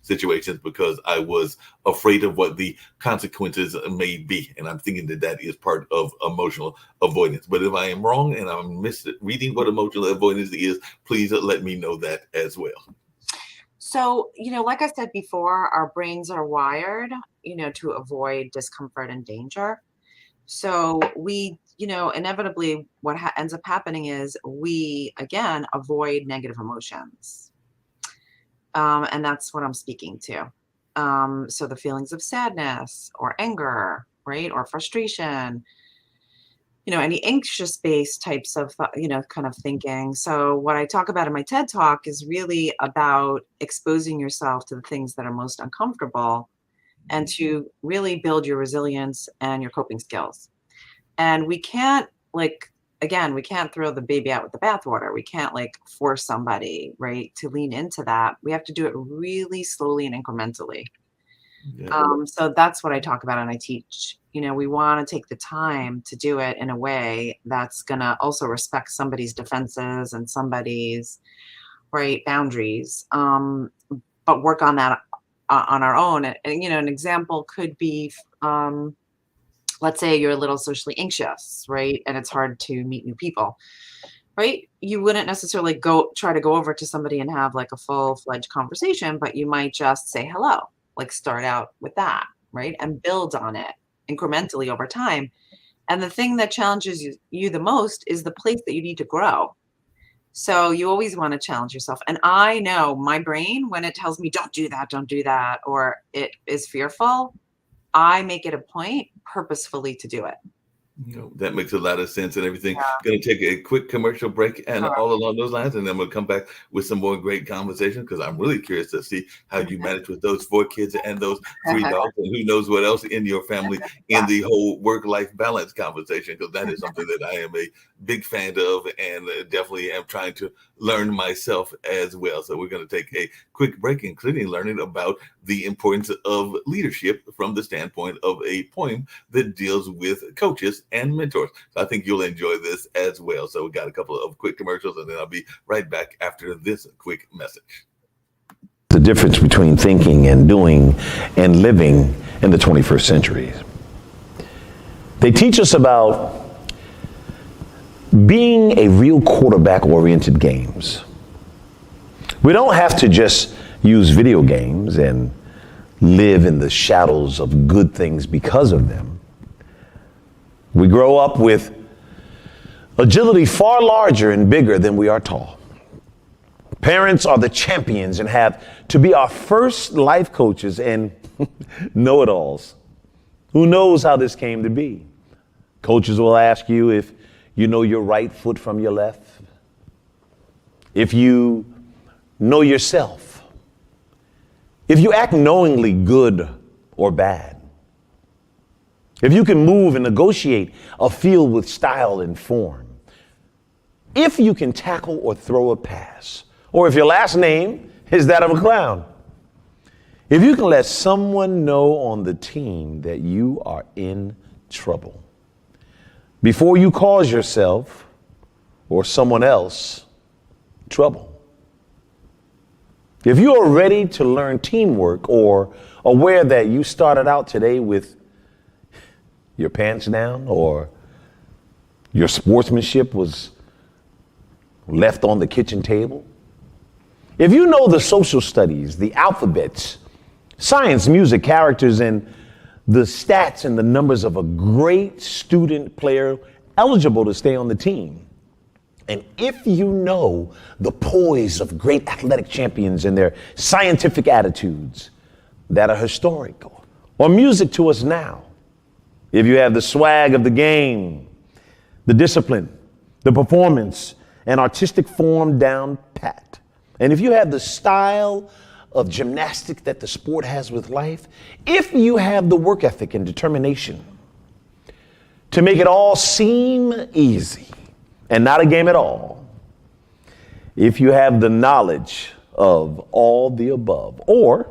Speaker 1: situations, because I was afraid of what the consequences may be. And I'm thinking that that is part of emotional avoidance. But if I am wrong and I'm misreading what emotional avoidance is, please let me know that as well.
Speaker 2: So, like I said before, our brains are wired, to avoid discomfort and danger. So we, inevitably what ends up happening is we, again, avoid negative emotions. And that's what I'm speaking to. So the feelings of sadness or anger, right? Or frustration, any anxious based types of, kind of thinking. So what I talk about in my TED talk is really about exposing yourself to the things that are most uncomfortable and to really build your resilience and your coping skills. And we can't, like, again, we can't throw the baby out with the bathwater. We can't like force somebody, right, to lean into that. We have to do it really slowly and incrementally.
Speaker 1: Yeah.
Speaker 2: So that's what I talk about and I teach. We want to take the time to do it in a way that's going to also respect somebody's defenses and somebody's right boundaries, but work on that on our own. And an example could be, let's say you're a little socially anxious, right? And it's hard to meet new people, right? You wouldn't necessarily try to go over to somebody and have like a full-fledged conversation, but you might just say hello, like start out with that, right? And build on it incrementally over time. And the thing that challenges you the most is the place that you need to grow. So you always want to challenge yourself. And I know my brain, when it tells me, don't do that, or it is fearful, I make it a point purposefully to do it.
Speaker 1: That makes a lot of sense and everything.
Speaker 2: Yeah.
Speaker 1: Going to take a quick commercial break and
Speaker 2: Sure.
Speaker 1: all along those lines, and then we'll come back with some more great conversation, because I'm really curious to see how you manage with those 4 kids and those 3 dogs, and who knows what else in your family in the whole work-life balance conversation, because that is something that I am a big fan of and definitely am trying to learn myself as well. So we're going to take a quick break, including learning about the importance of leadership from the standpoint of a poem that deals with coaches and mentors. So I think you'll enjoy this as well. So we got a couple of quick commercials, and then I'll be right back after this quick message.
Speaker 3: The difference between thinking and doing and living in the 21st century. They teach us about being a real quarterback-oriented games. We don't have to just use video games and live in the shadows of good things because of them. We grow up with agility far larger and bigger than we are tall. Parents are the champions and have to be our first life coaches and know-it-alls. Who knows how this came to be? Coaches will ask you if you know your right foot from your left, if you know yourself, if you act knowingly good or bad, if you can move and negotiate a field with style and form. if you can tackle or throw a pass, or if your last name is that of a clown, if you can let someone know on the team that you are in trouble before you cause yourself or someone else trouble. If you are ready to learn teamwork or aware that you started out today with your pants down or your sportsmanship was left on the kitchen table, if you know the social studies, the alphabets, science, music, characters, and the stats and the numbers of a great student player eligible to stay on the team, and if you know the poise of great athletic champions and their scientific attitudes that are historical or music to us now, if you have the swag of the game, the discipline, the performance, and artistic form down pat, and if you have the style of gymnastics that the sport has with life, if you have the work ethic and determination to make it all seem easy and not a game at all, if you have the knowledge of all the above, or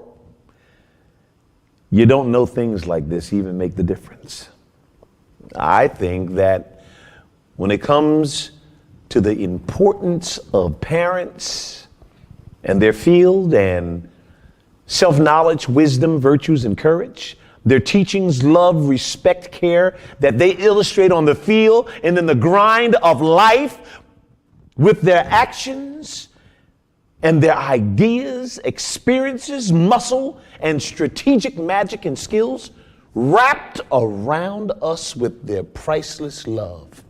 Speaker 3: you don't know things like this even make the difference, I think that when it comes to the importance of parents and their field and self-knowledge, wisdom, virtues, and courage, their teachings, love, respect, care that they illustrate on the field and in the grind of life with their actions and their ideas, experiences, muscle, and strategic magic and skills wrapped around us with their priceless love.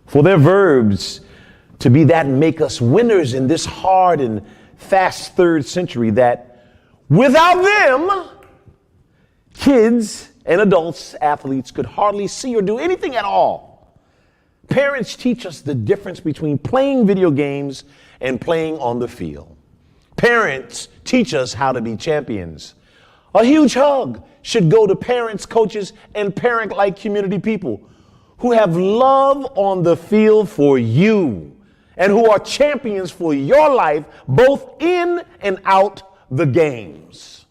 Speaker 3: For their verbs to be that make us winners in this hard and fast third century that without them, kids and adults, athletes could hardly see or do anything at all. Parents teach us the difference between playing video games and playing on the field. Parents teach us how to be champions. A huge hug should go to parents, coaches, and parent-like community people who have love on the field for you and who are champions for your life, both in and out the games.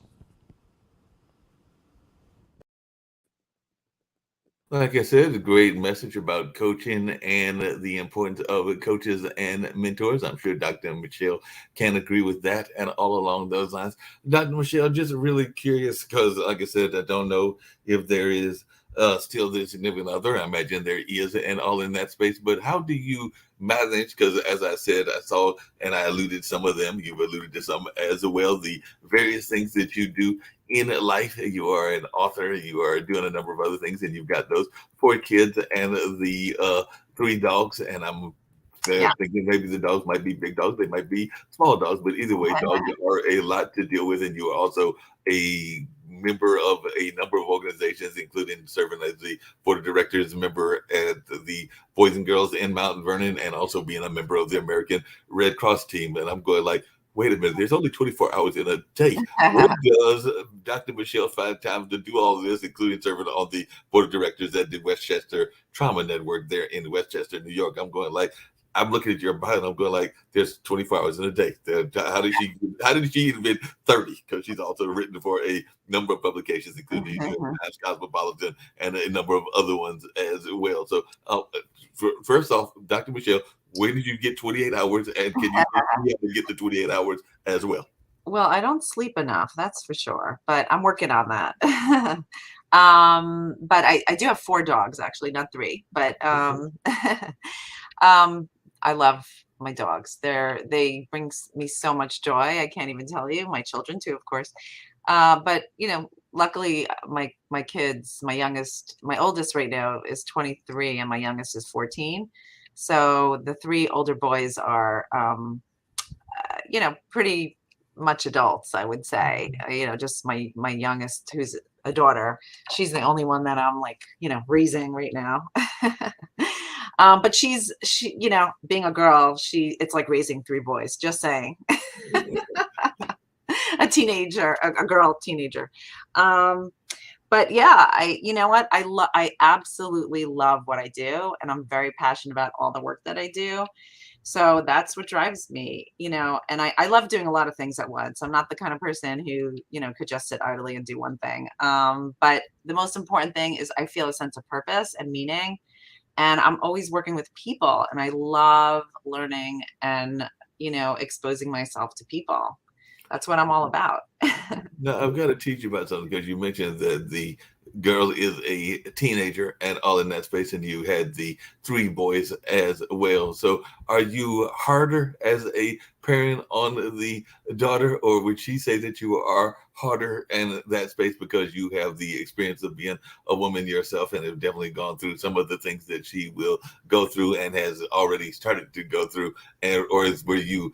Speaker 1: Like I said, a great message about coaching and the importance of coaches and mentors. I'm sure Dr. Michelle can agree with that and all along those lines. Dr. Michelle, just really curious because, like I said, I don't know if there is still the significant other. I imagine there is, and all in that space. But how do you manage? Because as I said, I saw and I alluded some of them. You've alluded to some as well. The various things that you do in life. You are an author. You are doing a number of other things, and you've got those 4 kids and the 3 dogs. And I'm thinking maybe the dogs might be big dogs. They might be small dogs. But either way, dogs are a lot to deal with, and you are also a member of a number of organizations, including serving as the board of directors member at the Boys and Girls in Mount Vernon, and also being a member of the American Red Cross team. And I'm going like, wait a minute, there's only 24 hours in a day. Where does Dr. Michelle find time to do all of this, including serving on the board of directors at the Westchester Trauma Network there in Westchester, New York? I'm going like, I'm looking at your bio and I'm going like, there's 24 hours in a day. How did she even been 30? Because she's also written for a number of publications, including Times Cosmopolitan and a number of other ones as well. So first off, Dr. Michelle, where did you get 28 hours, and can you get the 28 hours as well?
Speaker 2: Well, I don't sleep enough, that's for sure, but I'm working on that. But I do have 4 dogs, actually, not 3. But I love my dogs. They bring me so much joy. I can't even tell you. My children too, of course. But luckily my kids, my oldest right now is 23 and my youngest is 14. So the 3 older boys are, pretty much adults, I would say. Just my youngest, who's a daughter, she's the only one that I'm like, raising right now. But she, being a girl, it's like raising 3 boys, just saying. A teenager, a girl teenager. But but yeah, you know what? I absolutely love what I do, and I'm very passionate about all the work that I do. So that's what drives me, and I love doing a lot of things at once. I'm not the kind of person who, could just sit idly and do one thing. But the most important thing is I feel a sense of purpose and meaning, and I'm always working with people, and I love learning and, exposing myself to people. That's what I'm all about.
Speaker 1: Now, I've got to teach you about something because you mentioned that the girl is a teenager and all in that space, and you had the three boys as well. So, are you harder as a parent on the daughter, or would she say that you are harder in that space because you have the experience of being a woman yourself and have definitely gone through some of the things that she will go through and has already started to go through, or were you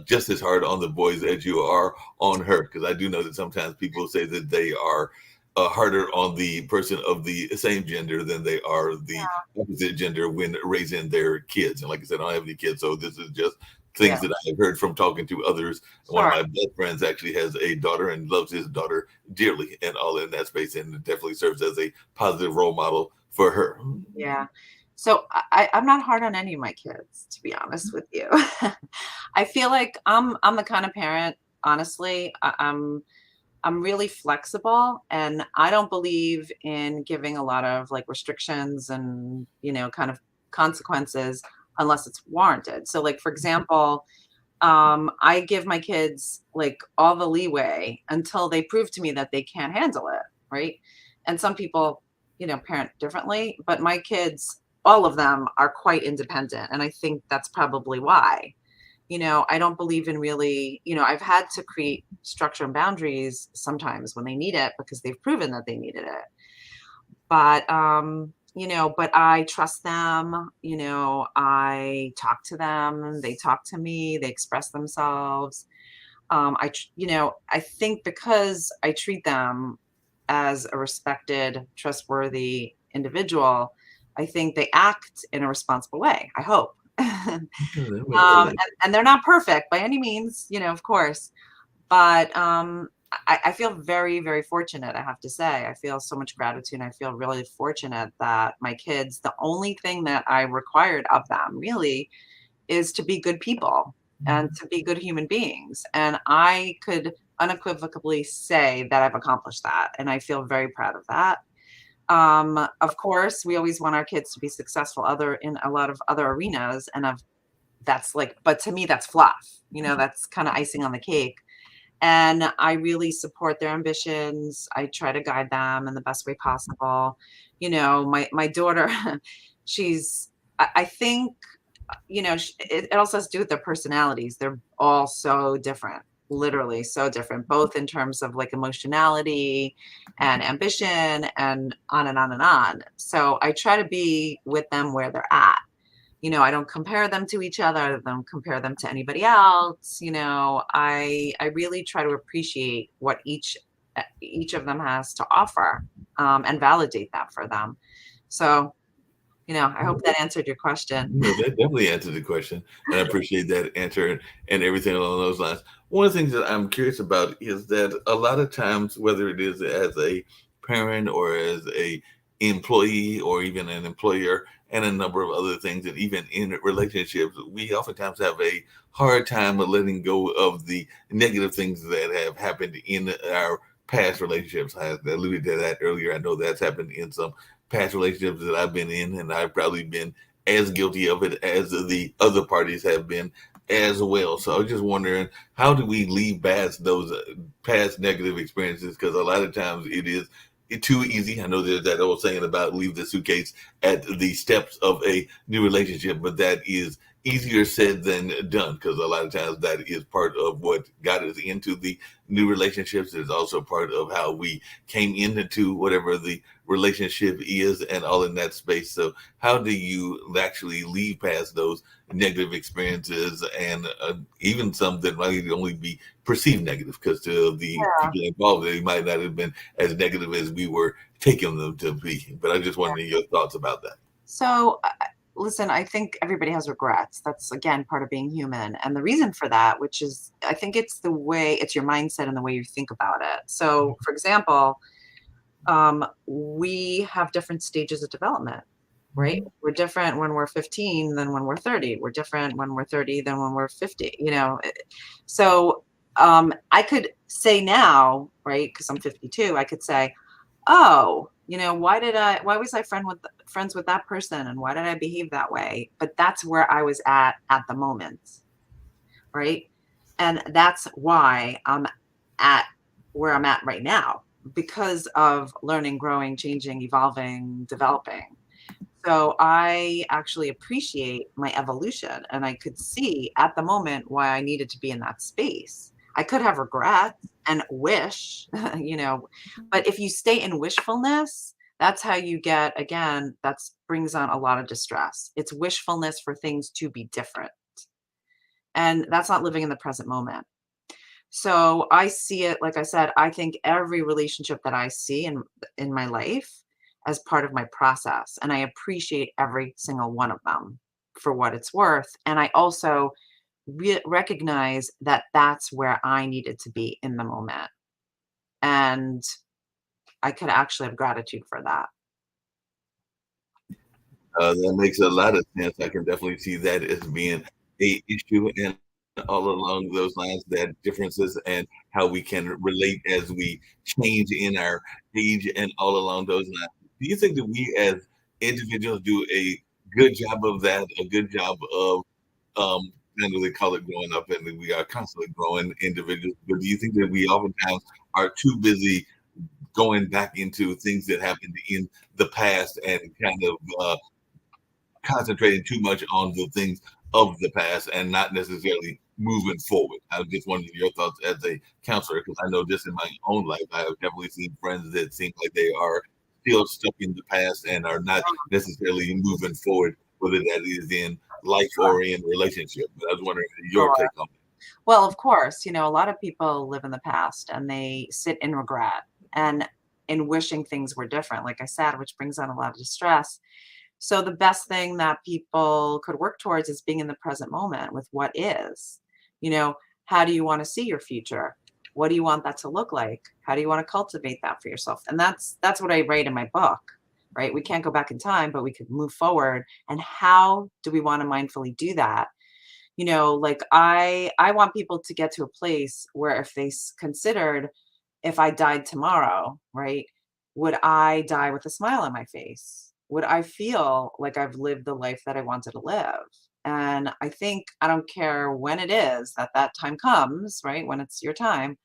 Speaker 1: just as hard on the boys as you are on her? Because I do know that sometimes people say that they are harder on the person of the same gender than they are the opposite gender when raising their kids. And like I said, I don't have any kids, so this is just
Speaker 2: Yeah,
Speaker 1: things that I've heard from talking to others. One of
Speaker 2: sure.
Speaker 1: my best friends actually has a daughter and loves his daughter dearly and all in that space, and it definitely serves as a positive role model for her.
Speaker 2: Yeah. So I'm not hard on any of my kids, to be honest with you. I feel like I'm the kind of parent, honestly, I'm really flexible, and I don't believe in giving a lot of like restrictions and, kind of consequences unless it's warranted. So like for example, I give my kids like all the leeway until they prove to me that they can't handle it, right? And some people, parent differently, but my kids, all of them are quite independent, and I think that's probably why. I don't believe in really, I've had to create structure and boundaries sometimes when they need it because they've proven that they needed it. But but I trust them, I talk to them, they talk to me, they express themselves. I think because I treat them as a respected, trustworthy individual, I think they act in a responsible way, I hope. And they're not perfect by any means, of course, but I feel very, very fortunate, I have to say. I feel so much gratitude. I feel really fortunate that my kids, the only thing that I required of them really is to be good people and to be good human beings. And I could unequivocally say that I've accomplished that. And I feel very proud of that. Of course, we always want our kids to be successful other in a lot of other arenas. And that's like, but to me, that's fluff, that's kind of icing on the cake. And I really support their ambitions. I try to guide them in the best way possible. My daughter, I think, it also has to do with their personalities. They're all so different, literally so different, both in terms of like emotionality and ambition and on and on and on. So I try to be with them where they're at. I don't compare them to each other. I don't compare them to anybody else. I really try to appreciate what each of them has to offer, and validate that for them. So, I hope that answered your question.
Speaker 1: No, that definitely answered the question, and I appreciate that answer and everything along those lines. One of the things that I'm curious about is that a lot of times, whether it is as a parent or as a employee or even an employer, and a number of other things, and even in relationships, we oftentimes have a hard time of letting go of the negative things that have happened in our past relationships. I alluded to that earlier. I know that's happened in some past relationships that I've been in, and I've probably been as guilty of it as the other parties have been as well. So I was just wondering, how do we leave past those past negative experiences? Because a lot of times it is too easy. I know there's that old saying about leave the suitcase at the steps of a new relationship, but that is easier said than done, because a lot of times that is part of what got us into the new relationships. It's also part of how we came into whatever the relationship is and all in that space. So how do you actually leave past those negative experiences, and even some that might only be perceived negative, because to the
Speaker 2: Yeah.
Speaker 1: people involved, they might not have been as negative as we were taking them to be. But I just wanted your thoughts about that.
Speaker 2: So, listen, I think everybody has regrets. That's again part of being human. And the reason for that, which is, I think it's your mindset and the way you think about it. So, for example, we have different stages of development, right? We're different when we're 15 than when we're 30. We're different when we're 30 than when we're 50, you know. So I could say now, right, because I'm 52, I could say, oh, you know, why was I friends with that person, and why did I behave that way? But that's where I was at the moment, right? And that's why I'm at where I'm at right now, because of learning, growing, changing, evolving, developing. So I actually appreciate my evolution, and I could see at the moment why I needed to be in that space. I could have regrets and wish, you know, but if you stay in wishfulness, that's how you get, again, that's brings on a lot of distress. It's wishfulness for things to be different. And that's not living in the present moment. So I see it, like I said, I think every relationship that I see in my life as part of my process, and I appreciate every single one of them for what it's worth. And I also recognize that that's where I needed to be in the moment, and I could actually have gratitude for that.
Speaker 1: That makes a lot of sense. I can definitely see that as being a issue, and all along those lines, that differences and how we can relate as we change in our age and all along those lines. Do you think that we as individuals do a good job of that, a good job of I know they call it growing up, and we are constantly growing individuals, but do you think that we oftentimes are too busy going back into things that happened in the past and kind of concentrating too much on the things of the past and not necessarily moving forward? I was just wondering your thoughts as a counselor, because I know just in my own life, I have definitely seen friends that seem like they are still stuck in the past and are not necessarily moving forward, whether that is in life or in relationship. But I was wondering your
Speaker 2: Sure.
Speaker 1: take on it.
Speaker 2: Well, of course, you know, a lot of people live in the past and they sit in regret and in wishing things were different, like I said, which brings on a lot of distress. So the best thing that people could work towards is being in the present moment with what is. You know, how do you want to see your future? What do you want that to look like? How do you want to cultivate that for yourself? And that's what I write in my book, right? We can't go back in time, but we could move forward. And how do we want to mindfully do that? You know, like I want people to get to a place where if they considered, if I died tomorrow, right, would I die with a smile on my face? Would I feel like I've lived the life that I wanted to live? And I think I don't care when it is that that time comes, right, when it's your time,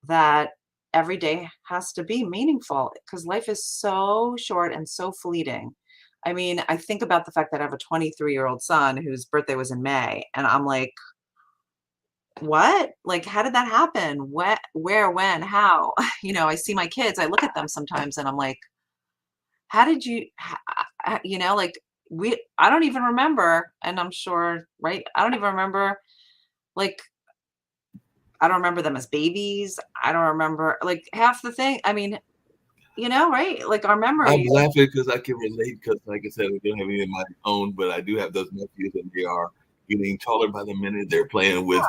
Speaker 2: that every day has to be meaningful because life is so short and so fleeting. I mean, I think about the fact that I have a 23-year-old son whose birthday was in May, and I'm like, what? Like, how did that happen? What, where, when, how? You know, I see my kids, I look at them sometimes and I'm like, how did you, you know, like I don't even remember. And I'm sure, right? I don't even remember, like, I don't remember them as babies. I don't remember like half the thing. I mean, you know, right? Like our
Speaker 1: I'm
Speaker 2: memory.
Speaker 1: laughing because I can relate because, like I said, I don't have any of my own, but I do have those nephews, and they are getting taller by the minute. They're playing with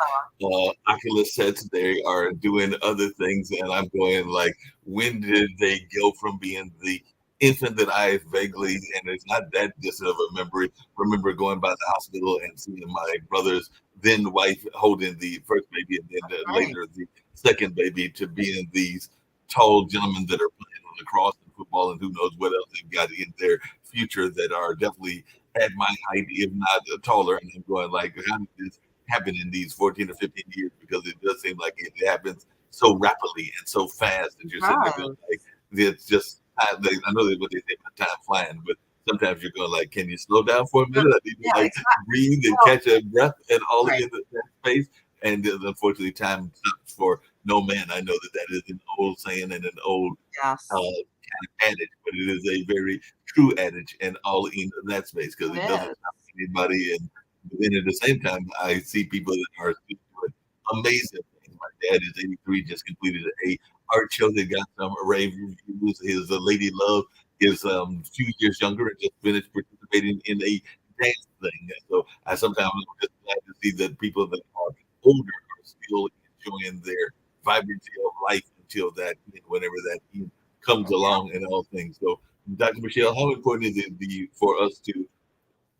Speaker 1: Oculus sets. They are doing other things, and I'm going like, when did they go from being the infant that I vaguely, and it's not that distant of a memory, remember going by the hospital and seeing my brother's then wife holding the first baby, and then
Speaker 2: Right.
Speaker 1: later the second baby, to being these tall gentlemen that are playing on lacrosse and football and who knows what else they've got in their future that are definitely at my height, if not taller. And I'm going like, how did this happen in these 14 or 15 years? Because it does seem like it happens so rapidly and so fast that you're sitting there going
Speaker 2: Right.
Speaker 1: like, it's just, I know that's what they say about time flying, but sometimes you're going like, can you slow down for a minute? I need to
Speaker 2: Yeah,
Speaker 1: like
Speaker 2: exactly.
Speaker 1: breathe and
Speaker 2: Well,
Speaker 1: catch a breath and all
Speaker 2: right.
Speaker 1: in that space. And unfortunately, time stops for no man. I know that that is an old saying and an old
Speaker 2: Yes,
Speaker 1: kind of adage, but it is a very true adage and all in that space because
Speaker 2: it
Speaker 1: it doesn't
Speaker 2: is.
Speaker 1: stop anybody. And then at the same time, I see people that are still doing amazing things. My dad is 83, just completed a art show that got some rave reviews. His Lady Love is a few years younger and just finished participating in a dance thing. And so I sometimes am just glad to see that people that are older are still enjoying their vibrancy of life until that, whenever that ends comes along in all things. So, Dr. Michelle, how important is it for us to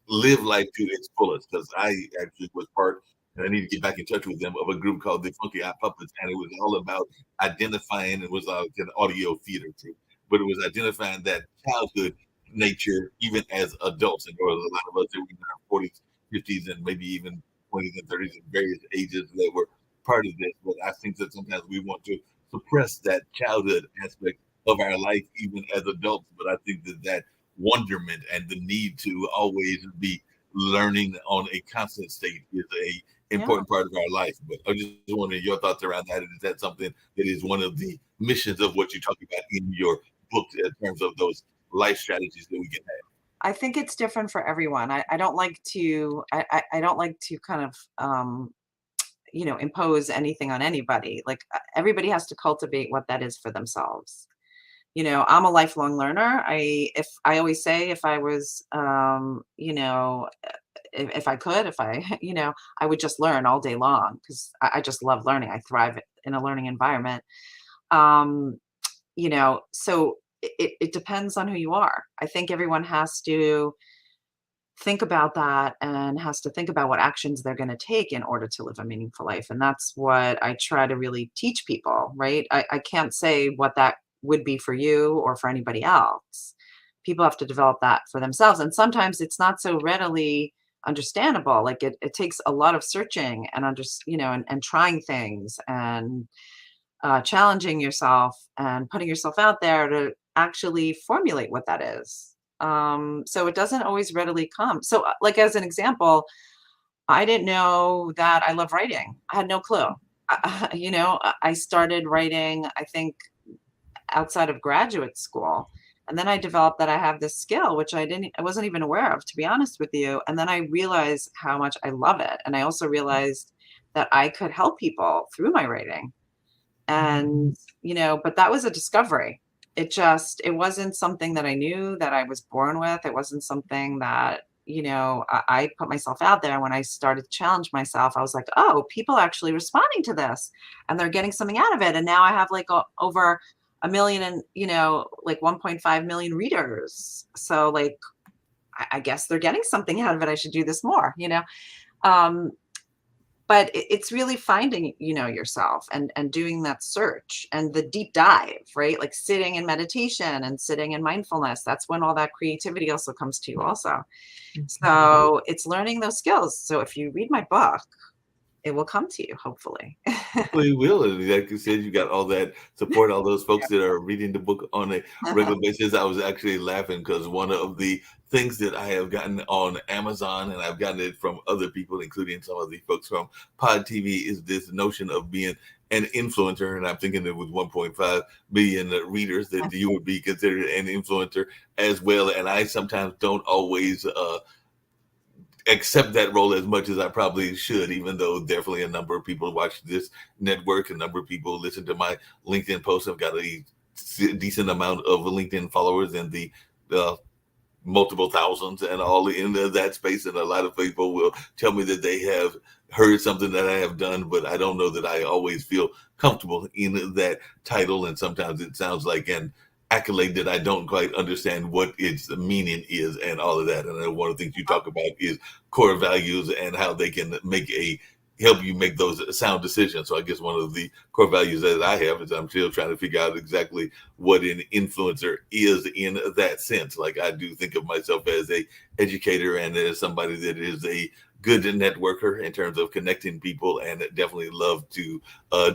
Speaker 1: live life to its fullest? Because I actually was part, and I need to get back in touch with them, of a group called the Funky Eye Puppets, and it was all about identifying. It was like an audio theater troupe, but it was identifying that childhood nature even as adults. And there was a lot of us that were in our 40s, 50s, and maybe even 20s and 30s, in various ages that were part of this. But I think that sometimes we want to suppress that childhood aspect of our life even as adults. But I think that wonderment and the need to always be learning on a constant state is a
Speaker 2: Yeah.
Speaker 1: important part of our life. But I just wondering your thoughts around that. Is that something that is one of the missions of what you talk about in your book in terms of those life strategies that we can have?
Speaker 2: I think it's different for everyone. I don't like to I don't like to kind of impose anything on anybody. Like everybody has to cultivate what that is for themselves. I'm a lifelong learner. If I always say, if I was if I could, if I I would just learn all day long, because I just love learning. I thrive in a learning environment. um so it depends on who you are. I think everyone has to think about that and has to think about what actions they're going to take in order to live a meaningful life. And that's what I try to really teach people, right? I can't say what that would be for you or for anybody else. People have to develop that for themselves. And sometimes it's not so readily understandable. Like it takes a lot of searching and and trying things and challenging yourself and putting yourself out there to actually formulate what that is. So it doesn't always readily come. So, like as an example, I didn't know that I love writing. I had no clue. I started writing, I think, outside of graduate school. And then I developed that I have this skill, which I wasn't even aware of, to be honest with you. And then I realized how much I love it. And I also realized that I could help people through my writing. And, but that was a discovery. It wasn't something that I knew that I was born with. It wasn't something that, I put myself out there. When I started to challenge myself, I was like, oh, people are actually responding to this and they're getting something out of it. And now I have like over a million and, like 1.5 million readers. So like, I guess they're getting something out of it. I should do this more. Um, but it's really finding yourself and doing that search and the deep dive, right? Like sitting in meditation and sitting in mindfulness. That's when all that creativity also comes to you also. So it's learning those skills. So if you read my book, it will come to you, hopefully.
Speaker 1: Hopefully it will. And like you said, you got all that support, all those folks that are reading the book on a regular basis. I was actually laughing because one of the things that I have gotten on Amazon, and I've gotten it from other people, including some of the folks from Pod TV, is this notion of being an influencer. And I'm thinking that with 1.5 billion readers, that you would be considered an influencer as well. And I sometimes don't always accept that role as much as I probably should, even though definitely a number of people watch this network, a number of people listen to my LinkedIn posts. I've got a decent amount of LinkedIn followers in the multiple thousands and all in that space. And a lot of people will tell me that they have heard something that I have done, but I don't know that I always feel comfortable in that title. And sometimes it sounds like an accolade that I don't quite understand what its meaning is and all of that. And one of the things you talk about is core values and how they can help you make those sound decisions. So I guess one of the core values that I have is I'm still trying to figure out exactly what an influencer is in that sense. Like I do think of myself as a educator and as somebody that is a good networker in terms of connecting people, and definitely love to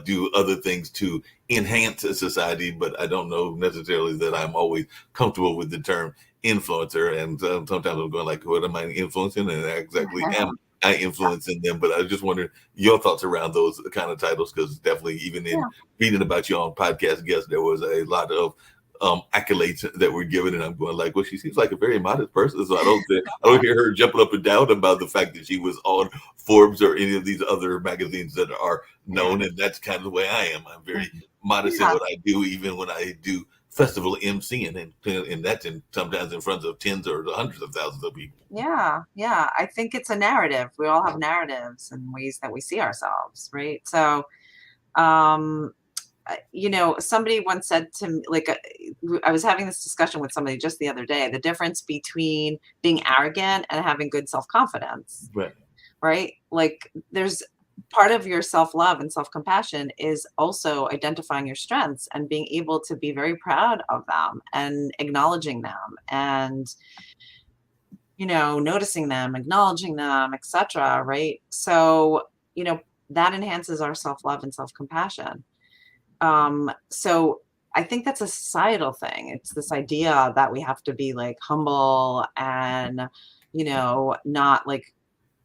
Speaker 1: do other things to enhance society. But I don't know necessarily that I'm always comfortable with the term influencer. And sometimes I'm going like, what am I influencing? And I exactly am I influencing them? But I just wonder your thoughts around those kind of titles, because definitely even in reading about you on podcast guests, there was a lot of accolades that were given, and I'm going like, well, she seems like a very modest person, so I don't hear her jumping up and down about the fact that she was on Forbes or any of these other magazines that are known. And that's kind of the way I am. I'm very modest in what I do, even when I do festival emceeing, and that's sometimes in front of tens or hundreds of thousands of people.
Speaker 2: Yeah, I think it's a narrative. We all have narratives and ways that we see ourselves, right? So somebody once said to me, like, I was having this discussion with somebody just the other day, the difference between being arrogant and having good self-confidence,
Speaker 1: Right.
Speaker 2: right? Like, there's part of your self-love and self-compassion is also identifying your strengths and being able to be very proud of them and acknowledging them and, noticing them, acknowledging them, etc. Right? So, that enhances our self-love and self-compassion. So I think that's a societal thing. It's this idea that we have to be like humble and, not like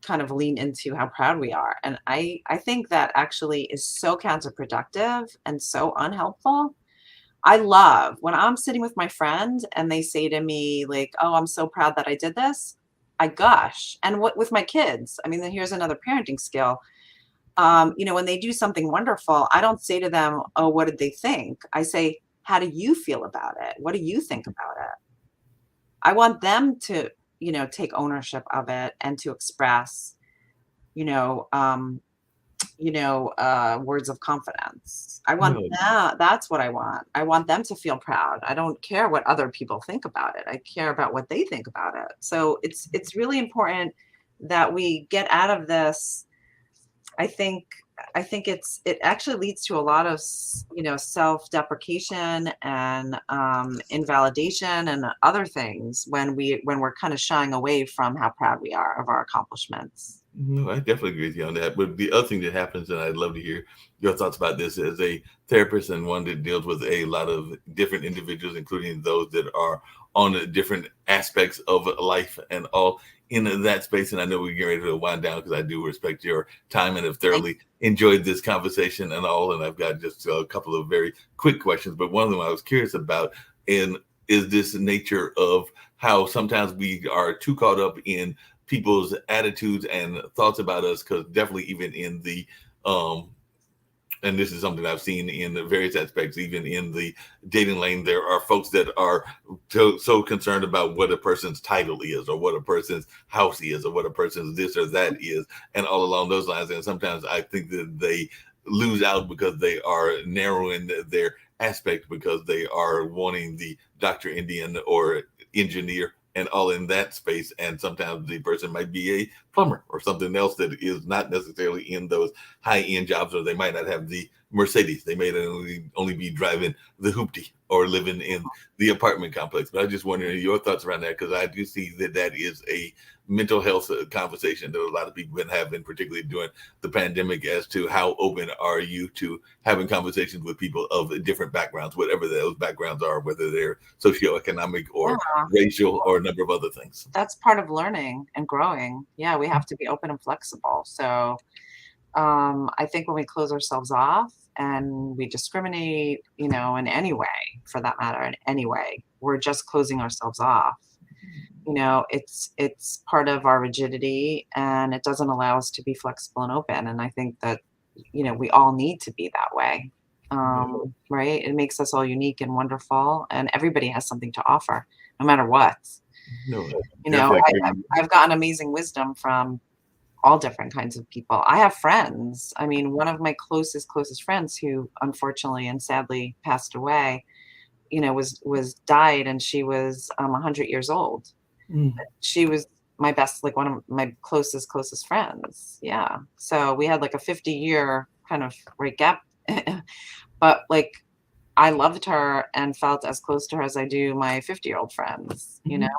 Speaker 2: kind of lean into how proud we are. And I think that actually is so counterproductive and so unhelpful. I love when I'm sitting with my friend and they say to me like, "Oh, I'm so proud that I did this." I gush. And what with my kids, I mean, then here's another parenting skill. When they do something wonderful, I don't say to them, "Oh, what did they think?" I say, "How do you feel about it? What do you think about it?" I want them to, take ownership of it and to express, you know, um, words of confidence. I want
Speaker 1: No,
Speaker 2: that. That's what I want. I want them to feel proud. I don't care what other people think about it. I care about what they think about it. So it's really important that we get out of this. I think it actually leads to a lot of self-deprecation and invalidation and other things when we're kind of shying away from how proud we are of our accomplishments.
Speaker 1: no, I definitely agree with you on that. But the other thing that happens, and I'd love to hear your thoughts about this as a therapist and one that deals with a lot of different individuals, including those that are on different aspects of life and all in that space. And I know we're getting ready to wind down because I do respect your time and have thoroughly enjoyed this conversation and all. And I've got just a couple of very quick questions, but one of them I was curious about, and is this nature of how sometimes we are too caught up in people's attitudes and thoughts about us, because definitely even in the and this is something I've seen in the various aspects, even in the dating lane, there are folks that are so concerned about what a person's title is or what a person's house is or what a person's this or that is, and all along those lines. And sometimes I think that they lose out because they are narrowing their aspect because they are wanting the Dr. Indian or engineer and all in that space. And sometimes the person might be a plumber or something else that is not necessarily in those high-end jobs, or they might not have the Mercedes. They may only be driving the hoopty or living in the apartment complex. But I just wondering your thoughts around that, because I do see that that is a mental health conversation that a lot of people have been having, particularly during the pandemic, as to how open are you to having conversations with people of different backgrounds, whatever those backgrounds are, whether they're socioeconomic or
Speaker 2: Yeah,
Speaker 1: racial or a number of other things.
Speaker 2: that's part of learning and growing. Yeah, we have to be open and flexible. So I think when we close ourselves off and we discriminate, in any way, for that matter, in any way, we're just closing ourselves off. It's part of our rigidity and it doesn't allow us to be flexible and open. And I think that, we all need to be that way. Right? It makes us all unique and wonderful, and everybody has something to offer, no matter what.
Speaker 1: No,
Speaker 2: You know,
Speaker 1: definitely.
Speaker 2: I've gotten amazing wisdom from all different kinds of people. I have friends. I mean, one of my closest friends who unfortunately and sadly passed away, was died, and she was 100 years old.
Speaker 1: Mm.
Speaker 2: She was my best, like one of my closest friends. Yeah. So we had like a 50-year kind of right gap. But like I loved her and felt as close to her as I do my 50-year-old friends.
Speaker 1: No,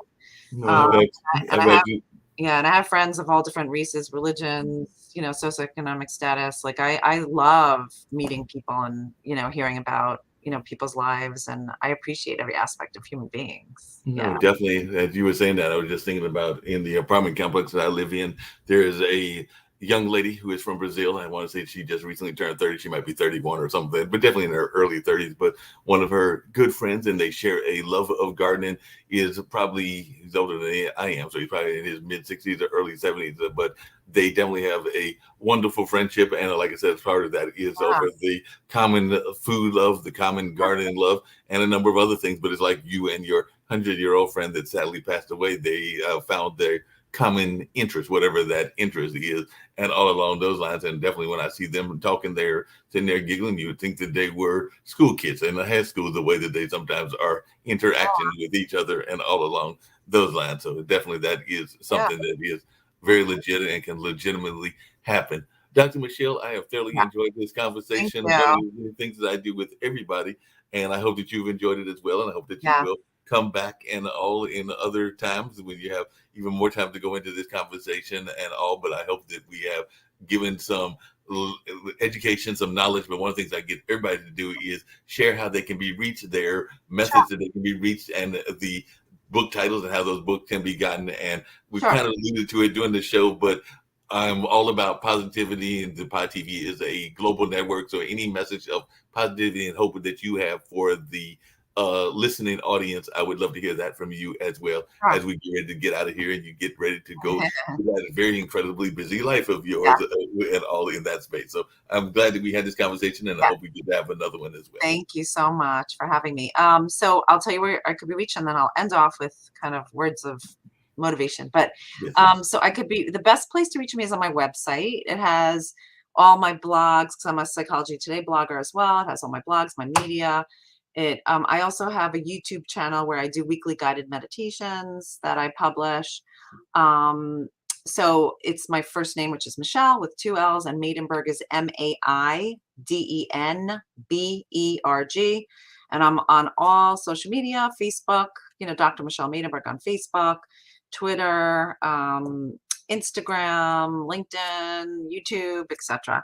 Speaker 2: Um, and I
Speaker 1: I've
Speaker 2: have
Speaker 1: actually,
Speaker 2: Yeah, and I have friends of all different races, religions, socioeconomic status. Like I love meeting people and, hearing about, people's lives, and I appreciate every aspect of human beings.
Speaker 1: no,
Speaker 2: Yeah.
Speaker 1: definitely. As you were saying that, I was just thinking about in the apartment complex that I live in, there is a young lady who is from Brazil. I want to say she just recently turned 30. She might be 31 or something, but definitely in her early 30s. But one of her good friends, and they share a love of gardening, he's older than I am. So he's probably in his mid 60s or early 70s. But they definitely have a wonderful friendship. And like I said, part of that is
Speaker 2: Yeah.
Speaker 1: over the common food love, the common gardening love, and a number of other things. But it's like you and your 100-year-old friend that sadly passed away. They found their common interest, whatever that interest is, and all along those lines. And definitely when I see them talking there, sitting there giggling, you would think that they were school kids in the high school, the way that they sometimes are interacting with each other and all along those lines. So definitely that is something that is very legit and can legitimately happen. Dr. Michelle, I have thoroughly enjoyed this conversation. One of the things that I do with everybody, and I hope that you've enjoyed it as well. And I hope that you will come back and all in other times when you have even more time to go into this conversation and all. But I hope that we have given some education, some knowledge. But one of the things I get everybody to do is share how they can be reached, their methods that they can be reached, and the book titles and how those books can be gotten. And we kind of alluded to it during the show, but I'm all about positivity, and the Pod TV is a global network. So any message of positivity and hope that you have for the listening audience, I would love to hear that from you as well as we get ready to get out of here and you get ready to go to that very incredibly busy life of yours and all in that space. So I'm glad that we had this conversation, and I hope we get to have another one as well.
Speaker 2: Thank you so much for having me. So I'll tell you where I could be reached, and then I'll end off with kind of words of motivation. But so I could be, the best place to reach me is on my website. It has all my blogs, because I'm a Psychology Today blogger as well. It has all my blogs, my media. I also have a YouTube channel where I do weekly guided meditations that I publish. So it's my first name, which is Michelle with 2 L's, and Maidenberg is MAIDENBERG. And I'm on all social media, Facebook, Dr. Michelle Maidenberg on Facebook, Twitter, Instagram, LinkedIn, YouTube, etc.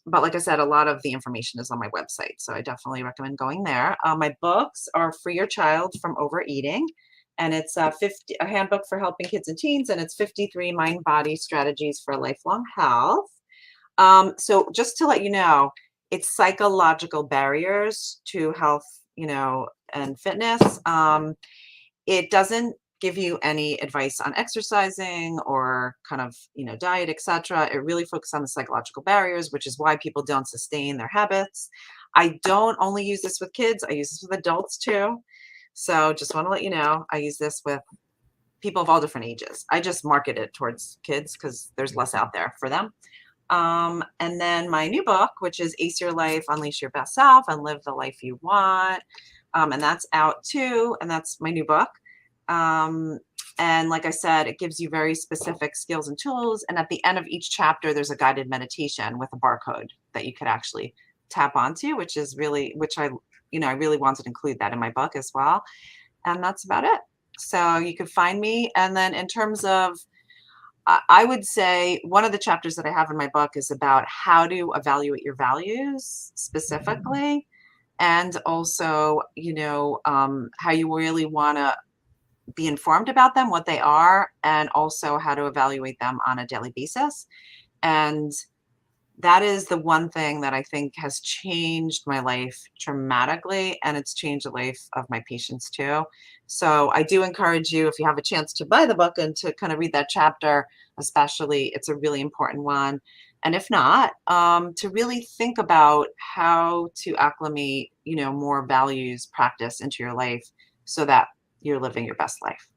Speaker 2: But like I said, a lot of the information is on my website, so I definitely recommend going there. My books are Free Your Child from Overeating, and it's a handbook for helping kids and teens, and it's 53 mind-body strategies for lifelong health. So just to let you know, it's psychological barriers to health, and fitness. It doesn't give you any advice on exercising or kind of, diet, etc. It really focuses on the psychological barriers, which is why people don't sustain their habits. I don't only use this with kids. I use this with adults too. So just want to let you know, I use this with people of all different ages. I just market it towards kids because there's less out there for them. And then my new book, which is Ace Your Life, Unleash Your Best Self, and Live the Life You Want. And that's out too. And that's my new book. And like I said, it gives you very specific skills and tools. And at the end of each chapter, there's a guided meditation with a barcode that you could actually tap onto, which I really wanted to include that in my book as well. And that's about it. So you could find me. And then in terms of, I would say one of the chapters that I have in my book is about how to evaluate your values specifically. And also, how you really want to be informed about them, what they are, and also how to evaluate them on a daily basis. And that is the one thing that I think has changed my life dramatically, and it's changed the life of my patients too. So I do encourage you, if you have a chance to buy the book and to kind of read that chapter, especially, it's a really important one. And if not, to really think about how to acclimate, more values practice into your life so that you're living your best life.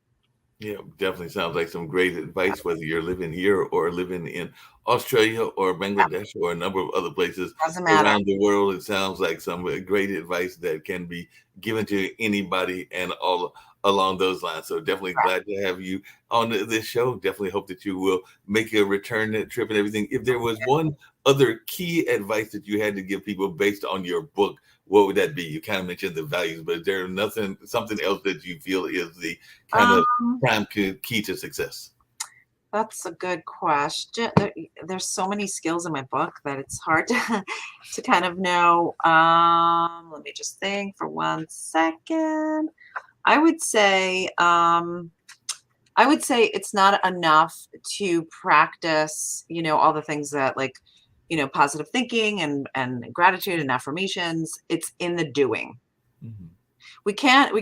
Speaker 1: Yeah, definitely sounds like some great advice, whether you're living here or living in Australia or Bangladesh or a number of other places around the world. It sounds like some great advice that can be given to anybody and all along those lines. So definitely glad to have you on this show. Definitely hope that you will make a return trip and everything. If there was one other key advice that you had to give people based on your book, what would that be? You kind of mentioned the values, but is there something else that you feel is the kind of prime key to success?
Speaker 2: That's a good question. There's so many skills in my book that it's hard to kind of know. Let me just think for 1 second. I would say it's not enough to practice, all the things that positive thinking and gratitude and affirmations. It's in the doing. Mm-hmm. We can't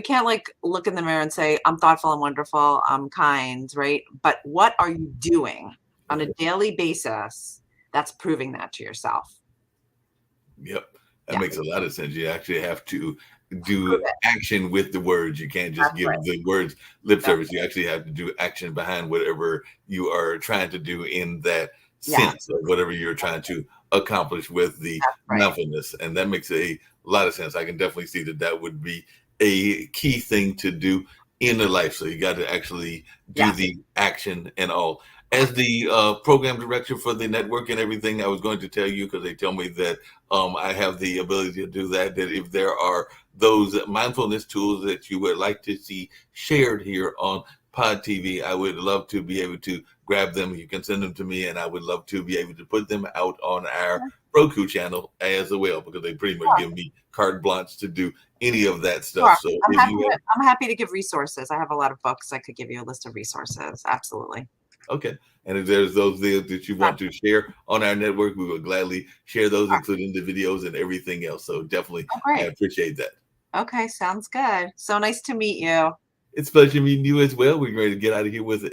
Speaker 2: look in the mirror and say, I'm thoughtful, I'm wonderful, I'm kind, right? But what are you doing on a daily basis that's proving that to yourself?
Speaker 1: Yep. That makes a lot of sense. You actually have to do action with the words. You can't just
Speaker 2: That's
Speaker 1: give
Speaker 2: right.
Speaker 1: the words lip
Speaker 2: That's
Speaker 1: service. You actually have to do action behind whatever you are trying to do in that
Speaker 2: Yeah.
Speaker 1: sense of whatever you're trying to accomplish with the
Speaker 2: That's right.
Speaker 1: mindfulness. And that makes a lot of sense. I can definitely see that that would be a key thing to do in the life. So you got to actually do
Speaker 2: Yeah.
Speaker 1: the action and all. As the program director for the network and everything, I was going to tell you, because they tell me that I have the ability to do that, that if there are those mindfulness tools that you would like to see shared here on Pod TV, I would love to be able to grab them. You can send them to me, and I would love to be able to put them out on our Roku channel as well, because they pretty much give me carte blanche to do any of that stuff.
Speaker 2: Sure.
Speaker 1: So
Speaker 2: I'm happy to give resources. I have a lot of books. I could give you a list of resources. Absolutely.
Speaker 1: okay. And if there's those there that you want to share on our network, we will gladly share those, including the videos and everything else. So definitely,
Speaker 2: Oh, great.
Speaker 1: I appreciate that.
Speaker 2: Okay, sounds good. So nice to meet you.
Speaker 1: It's a pleasure meeting you as well. We're ready to get out of here with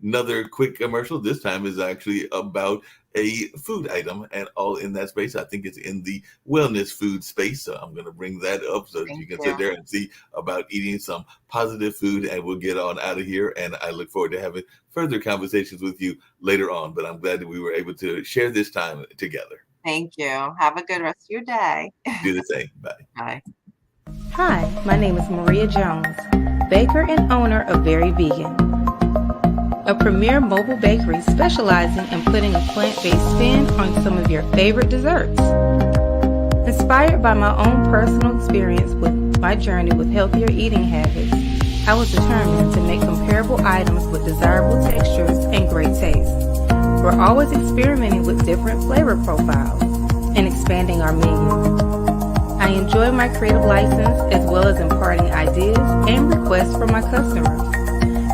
Speaker 1: another quick commercial. This time is actually about a food item and all in that space. I think it's in the wellness food space. So I'm going to bring that up so that you can sit there and see about eating some positive food, and we'll get on out of here. And I look forward to having further conversations with you later on. But I'm glad that we were able to share this time together.
Speaker 2: Thank you. Have a good rest of your day.
Speaker 1: Do the same. Bye.
Speaker 2: Bye.
Speaker 4: Hi, my name is Maria Jones, baker and owner of Very Vegan, a premier mobile bakery specializing in putting a plant-based spin on some of your favorite desserts. Inspired by my own personal experience with my journey with healthier eating habits, I was determined to make comparable items with desirable textures and great taste. We're always experimenting with different flavor profiles and expanding our menu. I enjoy my creative license as well as imparting ideas and requests from my customers.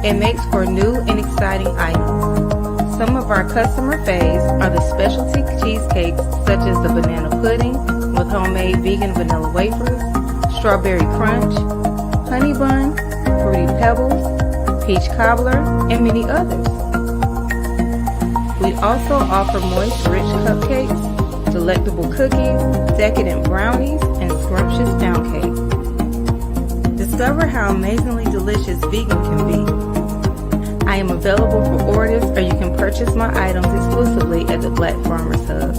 Speaker 4: It makes for new and exciting items. Some of our customer faves are the specialty cheesecakes such as the banana pudding with homemade vegan vanilla wafers, strawberry crunch, honey bun, fruity pebbles, peach cobbler, and many others. We also offer moist, rich cupcakes, delectable cookies, decadent brownies, and scrumptious pound cake. Discover how amazingly delicious vegan can be. I am available for orders, or you can purchase my items exclusively at the Black Farmers Hub.